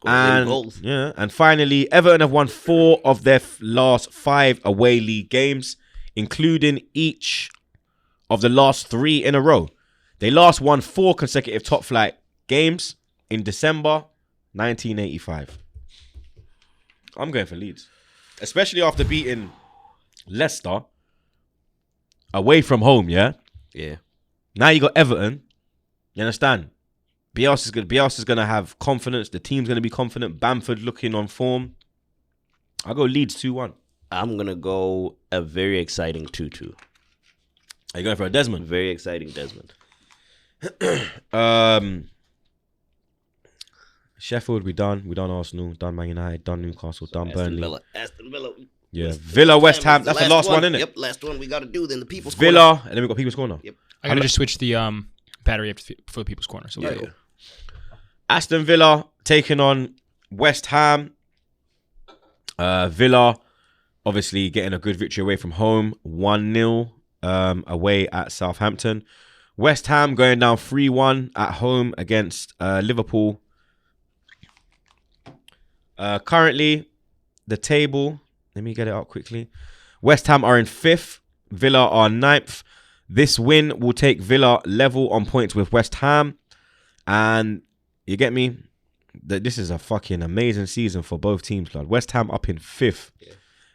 And goals. Yeah, and finally, Everton have won 4 of their last 5 away league games, including each of the last 3 in a row. They last won 4 consecutive top flight games in December 1985. I'm going for Leeds, especially after beating Leicester away from home. Yeah. Now you got Everton. You understand? Bielsa's gonna have confidence. The team's gonna be confident. Bamford looking on form. I'll go Leeds 2-1. I'm gonna go a very exciting 2-2. Are you going for a Desmond? Very exciting Desmond. Sheffield, we done Arsenal, done Man United, done Newcastle, done Burnley. Aston Villa. Yeah, Villa, West Ham. That's the last one, isn't it? Yep, last one we got to do. Then the People's Villa, Corner. and then we got People's Corner. Yep. I gotta just switch the battery up for the People's Corner. So Yeah. Aston Villa taking on West Ham. Villa, obviously getting a good victory away from home, 1-0 away at Southampton. West Ham going down 3-1 at home against Liverpool. Currently, the table, let me get it up quickly. West Ham are in 5th. Villa are 9th. This win will take Villa level on points with West Ham. And you get me? This is a fucking amazing season for both teams, blood. West Ham up in 5th. Yeah.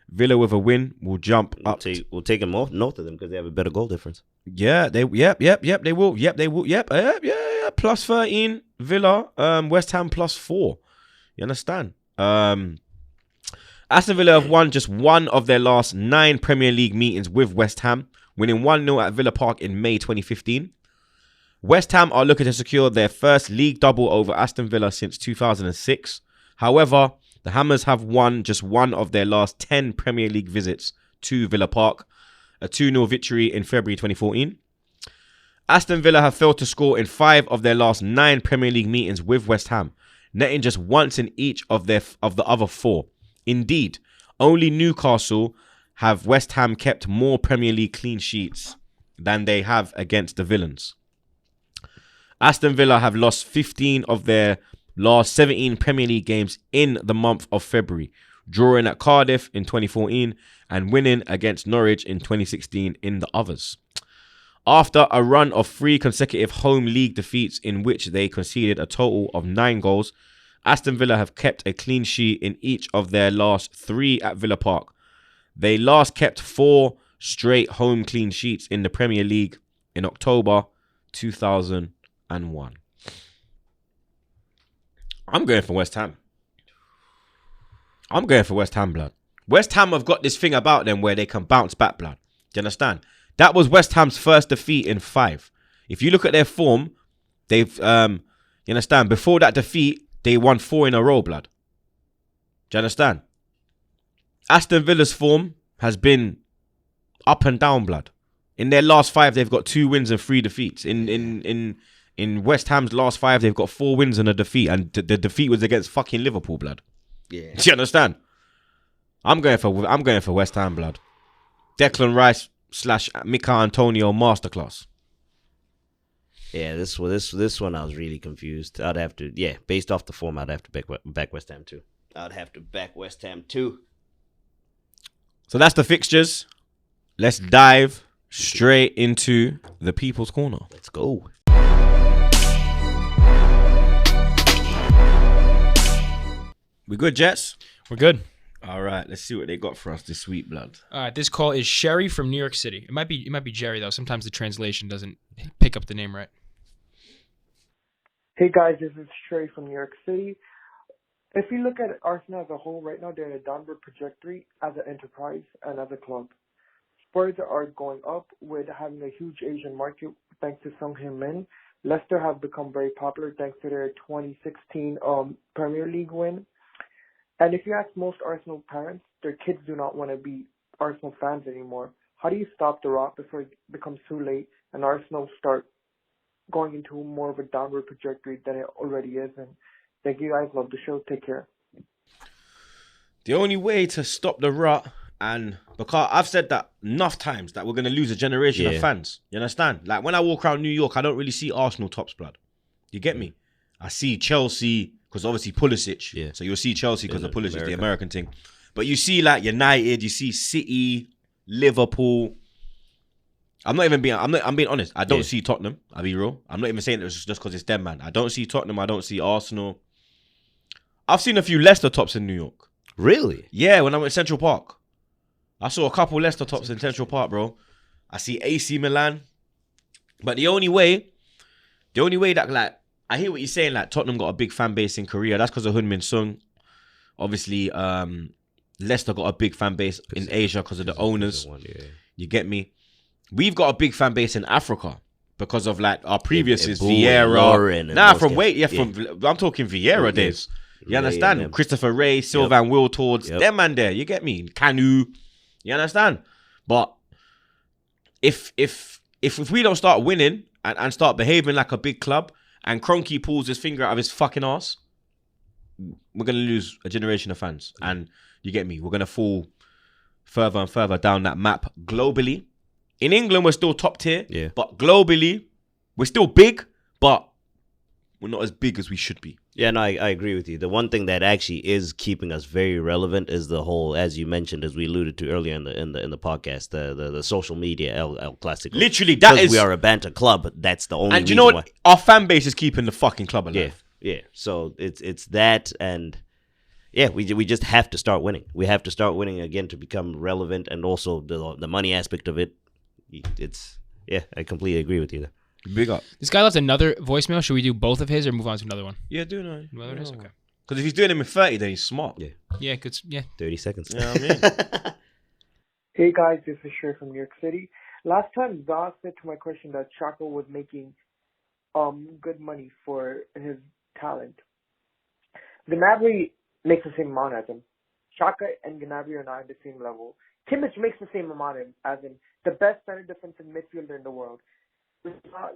Villa with a win will jump up. We'll take them off north of them because they have a better goal difference. Yeah, they will. Yep, they will. Yeah. Plus 13 Villa. West Ham plus 4. You understand? Aston Villa have won just one of their last 9 Premier League meetings with West Ham, winning 1-0 at Villa Park in May 2015. West Ham are looking to secure their first league double over Aston Villa since 2006. However, the Hammers have won just one of their last 10 Premier League visits to Villa Park, a 2-0 victory in February 2014. Aston Villa have failed to score in 5 of their last 9 Premier League meetings with West Ham, netting just once in each of the other 4. Indeed, only Newcastle have West Ham kept more Premier League clean sheets than they have against the Villains. Aston Villa have lost 15 of their last 17 Premier League games in the month of February, drawing at Cardiff in 2014 and winning against Norwich in 2016 in the others. After a run of 3 consecutive home league defeats in which they conceded a total of 9 goals, Aston Villa have kept a clean sheet in each of their last 3 at Villa Park. They last kept 4 straight home clean sheets in the Premier League in October 2001. I'm going for West Ham. I'm going for West Ham, blood. West Ham have got this thing about them where they can bounce back, blood. Do you understand? That was West Ham's first defeat in 5. If you look at their form, they've, you understand, before that defeat, they won 4 in a row, blood. Do you understand? Aston Villa's form has been up and down, blood. In their last 5, they've got 2 wins and 3 defeats. In West Ham's last 5, they've got 4 wins and a defeat, and the defeat was against fucking Liverpool, blood. Yeah. Do you understand? I'm going for West Ham, blood. Declan Rice / Mika Antonio masterclass. Yeah, this one I was really confused. I'd have to, based off the form, I'd have to back West Ham too. I'd have to back West Ham too. So that's the fixtures. Let's dive straight into the People's Corner. Let's go. We good, Jets? We're good. All right, let's see what they got for us this week, blood. All right, this call is Sherry from New York City. It might be Jerry though. Sometimes the translation doesn't pick up the name right. Hey guys, this is Sherry from New York City. If you look at Arsenal as a whole right now, they're in a downward trajectory as an enterprise and as a club. Spurs are going up with having a huge Asian market thanks to Son Heung-min. Leicester have become very popular thanks to their 2016 Premier League win. And if you ask most Arsenal parents, their kids do not want to be Arsenal fans anymore. How do you stop the rot before it becomes too late and Arsenal start going into more of a downward trajectory than it already is? And thank you guys. Love the show. Take care. The only way to stop the rut, and because I've said that enough times, that we're going to lose a generation of fans. You understand? Like when I walk around New York, I don't really see Arsenal tops, blood. You get me? I see Chelsea because obviously Pulisic. Yeah. So you'll see Chelsea because of Pulisic, America. the American thing. But you see like United, you see City, Liverpool. I'm being honest. I don't see Tottenham. I'll be real. I'm not even saying it just because it's them, man. I don't see Tottenham. I don't see Arsenal. I've seen a few Leicester tops in New York. Really? Yeah, when I went to Central Park. I saw a couple Leicester tops in Central Park, bro. I see AC Milan. But the only way that, like, I hear what you're saying, like, Tottenham got a big fan base in Korea. That's because of Heung-min Son. Obviously, Leicester got a big fan base in Asia because of the owners. You get me? We've got a big fan base in Africa because of, like, our previous is Vieira. I'm talking Vieira days. You understand? Christopher Ray, Sylvain Wiltords, them man there. You get me? Kanu. You understand? But if we don't start winning and start behaving like a big club, and Kroenke pulls his finger out of his fucking ass, we're gonna lose a generation of fans. And you get me? We're gonna fall further and further down that map globally. In England, we're still top tier, but globally, we're still big, but we're not as big as we should be. Yeah, no, I agree with you. The one thing that actually is keeping us very relevant is the whole, as you mentioned, as we alluded to earlier in the podcast, the social media El Clasico. Literally, that is, we are a banter club. That's the only. And you know what? Our fan base is keeping the fucking club alive. Yeah. So it's that, and we just have to start winning. We have to start winning again to become relevant, and also the money aspect of it. I completely agree with you there. Big up. This guy left another voicemail. Should we do both of his or move on to another one? Yeah, do no. Okay. Because if he's doing them in 30, then he's smart. Yeah, good. Yeah. 30 seconds. You know what I mean? Hey guys, this is Sher from New York City. Last time Zah said to my question that Xhaka was making good money for his talent. Gnabry makes the same amount as him. Xhaka and Gnabry are not at the same level. Kimmich makes the same amount as him. The best center defensive midfielder in the world.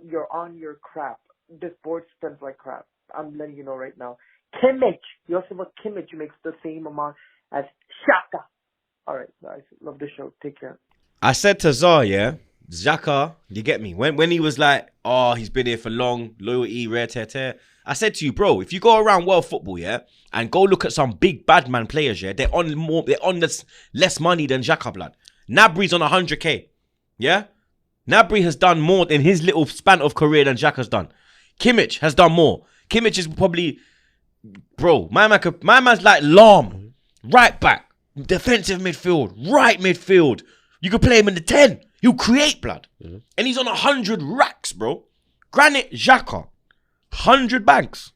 You're on your crap. This board spends like crap. I'm letting you know right now. Kimmich, Josip Kimmich makes the same amount as Xhaka. All right, guys. Love the show. Take care. I said to Zah, Xhaka, you get me? When he was like, oh, he's been here for long, loyalty, rare tear. I said to you, bro, if you go around world football, and go look at some big bad man players, they're on less money than Xhaka, blood. Gnabry's on 100k. Yeah? Gnabry has done more in his little span of career than Xhaka's done. Kimmich has done more. Kimmich is probably, bro, my man's like Lahm, right back, defensive midfield, right midfield. You could play him in the 10. He'll create, blood. And he's on 100 racks, bro. Granit Xhaka, 100 banks.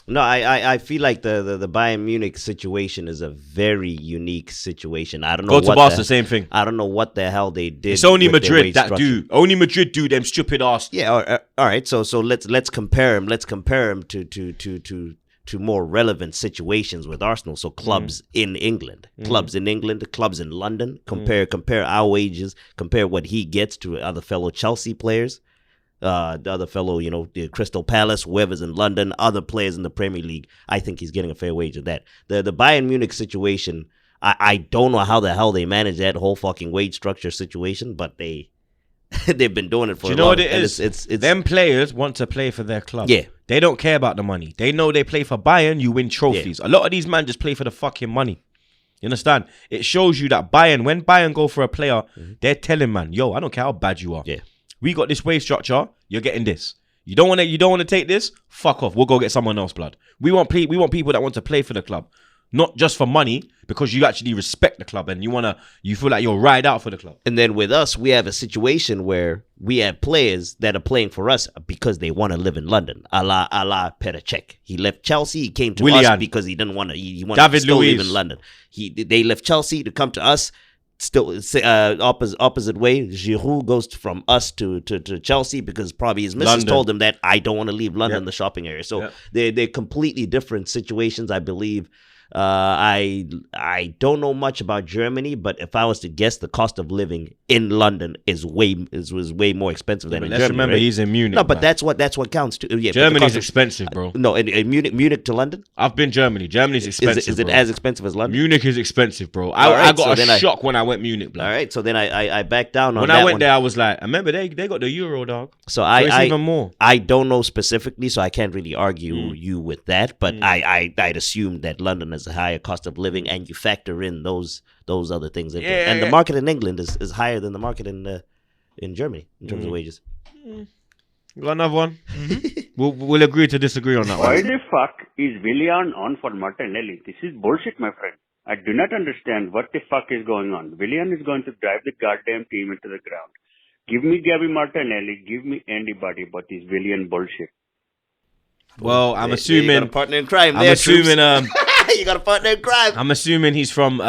No, I feel like the Bayern Munich situation is a very unique situation. I don't know. Go to Barca, the same thing. I don't know what the hell they did. It's only Madrid that do. Only Madrid do them stupid ass. Yeah. All right. So let's compare him. Let's compare him to more relevant situations with Arsenal. So clubs in England, clubs in London. Compare our wages. Compare what he gets to other fellow Chelsea players. The other fellow, the Crystal Palace, whoever's in London, other players in the Premier League. I think he's getting a fair wage of that. The Bayern Munich situation, I don't know how the hell they manage that whole fucking wage structure situation, but they've been doing it for. Do you know what it is? It's them players want to play for their club. Yeah, they don't care about the money. They know they play for Bayern. You win trophies. A lot of these men just play for the fucking money. You understand? It shows you that when Bayern go for a player, they're telling man, yo, I don't care how bad you are. Yeah. We got this wage structure. You're getting this. You don't want to take this. Fuck off. We'll go get someone else, blood. We want people that want to play for the club, not just for money, because you actually respect the club and you feel like you'll ride out for the club. And then with us, we have a situation where we have players that are playing for us because they want to live in London, a la Pericek. He left Chelsea. He came to us because he didn't want to. He wanted to still live in London. They left Chelsea to come to us. Still opposite way. Giroud goes from us to Chelsea because probably his missus told him that I don't want to leave London, the shopping area. So they're completely different situations, I believe. I don't know much about Germany, but if I was to guess, the cost of living in London is way more expensive than in let's Germany. remember, right? he's in Munich. No, but man. that's what counts too. Yeah, Germany's expensive, bro. No, in Munich to London. I've been Germany. Germany's expensive. Is it bro. as expensive as London? Munich is expensive, bro. All right, I got so a shock when I went Munich, bro. All right, so then I backed down on When that I went one. there, I was like, I remember they got the euro, dog. So It's I even more. I don't know specifically, so I can't really argue you with that. But I'd assume that London has a higher cost of living, and you factor in those other things. And the market in England is higher than the market in Germany in terms of wages. You got another one? We'll agree to disagree on that Why one. the fuck is Willian on for Martinelli? This is bullshit, my friend. I do not understand what the fuck is going on. Willian is going to drive the goddamn team into the ground. Give me Gabby Martinelli, give me anybody, but this Willian bullshit. Well, I'm You assuming. got a partner in crime. I'm there, assuming. you got a partner in crime. I'm assuming he's from.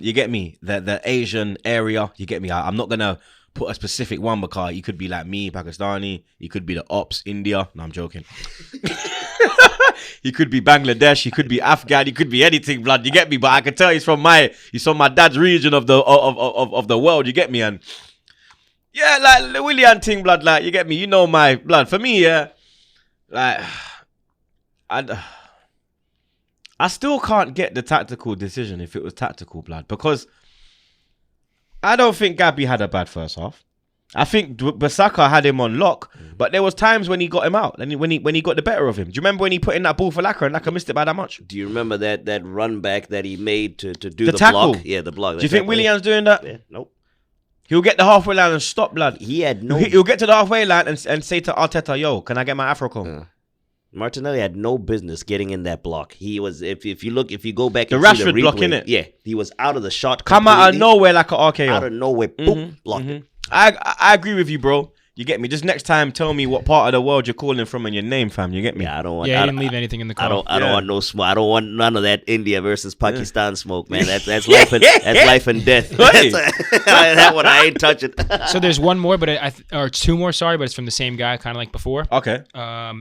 You get me? The Asian area. You get me? I'm not gonna put a specific one because he could be like me, Pakistani. He could be the Ops, India. No, I'm joking. He could be Bangladesh. He could be Afghan. He could be anything, blood. You get me? But I can tell he's from my dad's region of the world. You get me? And yeah, like the Willian thing, blood. Like you get me? You know my blood. For me, yeah, like I still can't get the tactical decision if it was tactical, blood, because I don't think Gabby had a bad first half. I think Basaka had him on lock, but there was times when he got him out and when he got the better of him. Do you remember when he put in that ball for Laka and Laka missed it by that much? Do you remember that run back that he made to do The the tackle. block? Yeah, the block. Do you think Willian's doing that? Yeah, nope. He'll get the halfway line and stop, blood. He had no. He'll get to the halfway line and say to Arteta, "Yo, can I get my Afro comb?" Martinelli had no business getting in that block. He was, if you go back The and see Rashford the block, replay, innit? yeah, he was out of the shot. Come out of completely. nowhere like an RKO. Out of nowhere, boom, blocked it. I agree with you, bro. You get me? Just next time, tell me what part of the world you're calling from and your name, fam. You get me? Yeah, I don't want. Yeah, I he don't- didn't leave anything in the I call. don't want no smoke. I don't want none of that India versus Pakistan smoke, man. That's life and death. Hey. That one I ain't touching. So there's one more, but or two more. Sorry, but it's from the same guy, kind of like before. Okay.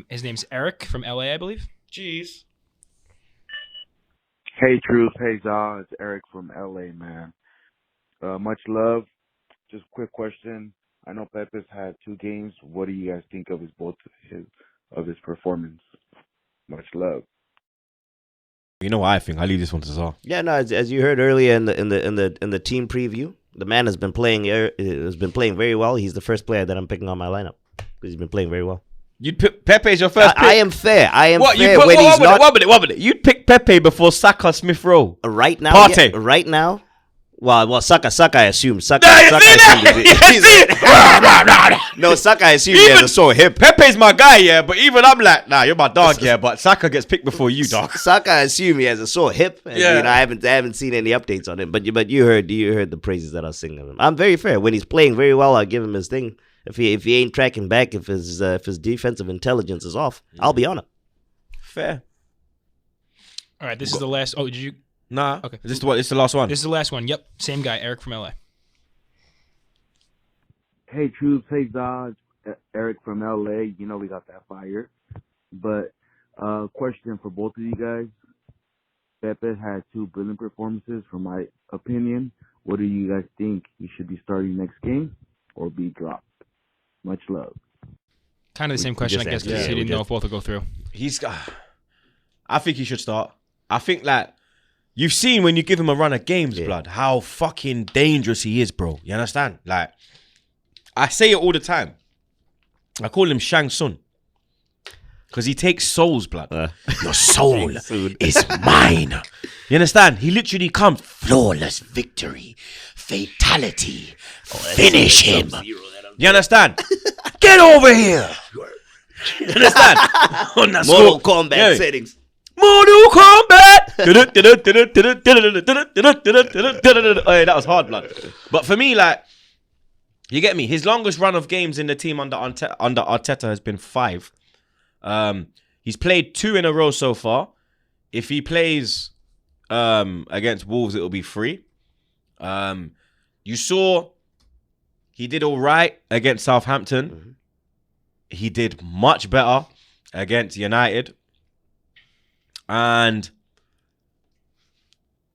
His name's Eric from LA, I believe. Jeez. Hey, Truth. Hey, Zah. It's Eric from LA, man. Much love. Just a quick question. I know Pepe's had 2 games. What do you guys think of his performance? Much love. You know what I think? I'll leave this one to Zah. Yeah, no. As you heard earlier in the team preview, the man has been playing very well. He's the first player that I'm picking on my lineup because he's been playing very well. You'd pick Pepe's your first pick. I am fair. What, fair you put, when he's not one minute. You'd pick Pepe before Saka, Smith Rowe. right now. Partey. Yeah, right now. Well, Saka. I assume Saka. Yeah, you Saka see assumed that? No, Saka assumed he has a sore hip. Pepe's my guy, yeah, but even I'm like, nah, you're my dog, yeah, but Saka gets picked before you, dog. Saka assume he has a sore hip. And, Yeah. I haven't seen any updates on him. But you heard the praises that I was singing of him. I'm very fair. When he's playing very well, I'll give him his thing. If he ain't tracking back, if his defensive intelligence is off, I'll be on it. Fair. All right, this is the last. Oh, did you? Nah. Okay. Is this the what? This the last one? This is the last one. Yep, same guy, Eric from LA. Hey, Truth. Hey, Zah. It's Eric from LA. You know we got that fire. But question for both of you guys. Pepe had 2 brilliant performances. From my opinion, what do you guys think? He should be starting next game or be dropped? Much love. Kind of the same question, I just guess, answered because it. he Yeah, we didn't know just- if both would go through. I think he should start. I think like you've seen when you give him a run of games, blood, how fucking dangerous he is, bro. You understand? Like I say it all the time. I call him Shang Tsung. Because he takes souls, blood. Your soul is mine. You understand? He literally comes. Flawless victory. Fatality. Finish him. You understand? Get over here. You understand? On that Mortal score. Kombat Yeah. settings. Mortal Kombat. Hey, that was hard, blood. But for me, like, you get me. His longest run of games in the team under Arteta has been 5. He's played 2 in a row so far. If he plays against Wolves, it'll be 3. You saw he did all right against Southampton. He did much better against United. And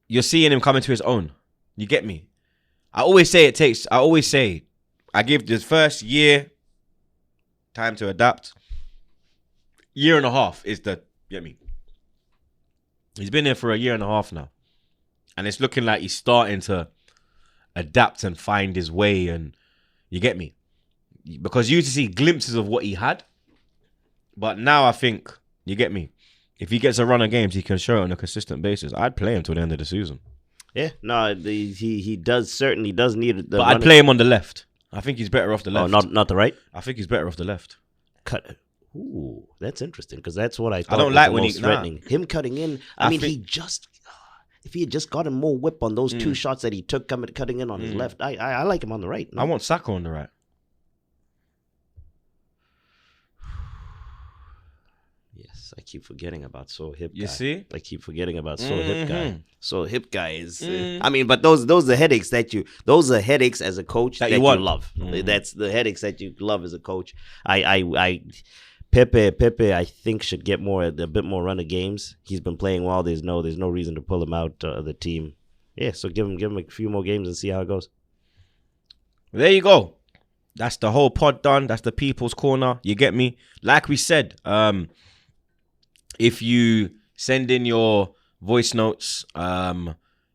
you're seeing him coming to his own. You get me? I always say I give this first year time to adapt. Year and a half is you get me? He's been there for a year and a half now. And it's looking like he's starting to adapt and find his way, and you get me? Because you used to see glimpses of what he had. But now I think, you get me? If he gets a run of games, he can show it on a consistent basis. I'd play him till the end of the season. Yeah, no, he certainly does need. But I'd play him on the left. I think he's better off the left. Oh, not the right. I think he's better off the left. Ooh, that's interesting because that's what I thought. I don't like when he's threatening him cutting in. I mean, if he had just gotten more whip on those 2 shots that he took cutting in on his left, I like him on the right. No? I want Saka on the right. Yes, I keep forgetting about So Hip Guy. You see? I keep forgetting about So Hip Guy. So Hip Guy is. I mean, but those are headaches those are headaches as a coach that you love. That's the headaches that you love as a coach. Pepe, I think should get a bit more run of games. He's been playing well. There's no reason to pull him out of the team. Yeah, so give him a few more games and see how it goes. There you go. That's the whole pod done. That's the people's corner. You get me? Like we said, if you send in your voice notes,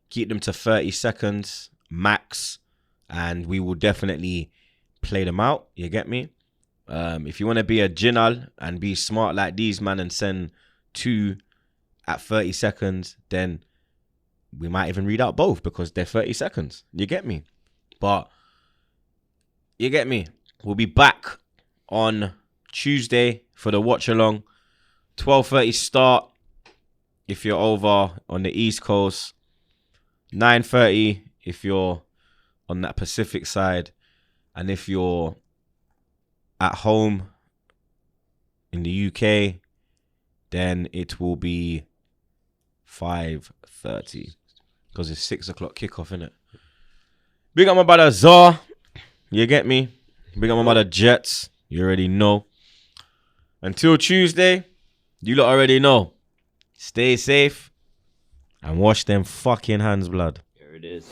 keep them to 30 seconds max, and we will definitely play them out. You get me? If you want to be a Jinal and be smart like these man and send 2 at 30 seconds, then we might even read out both because they're 30 seconds. You get me? But you get me? We'll be back on Tuesday for the watch along. 12:30 start if you're over on the East Coast. 9:30 if you're on that Pacific side. And if you're at home in the UK, then it will be 5:30 because it's 6 o'clock kickoff, innit? Big up my brother Zar. You get me? Big up my brother Jets. You already know. Until Tuesday, you lot already know. Stay safe and wash them fucking hands, blood. There it is.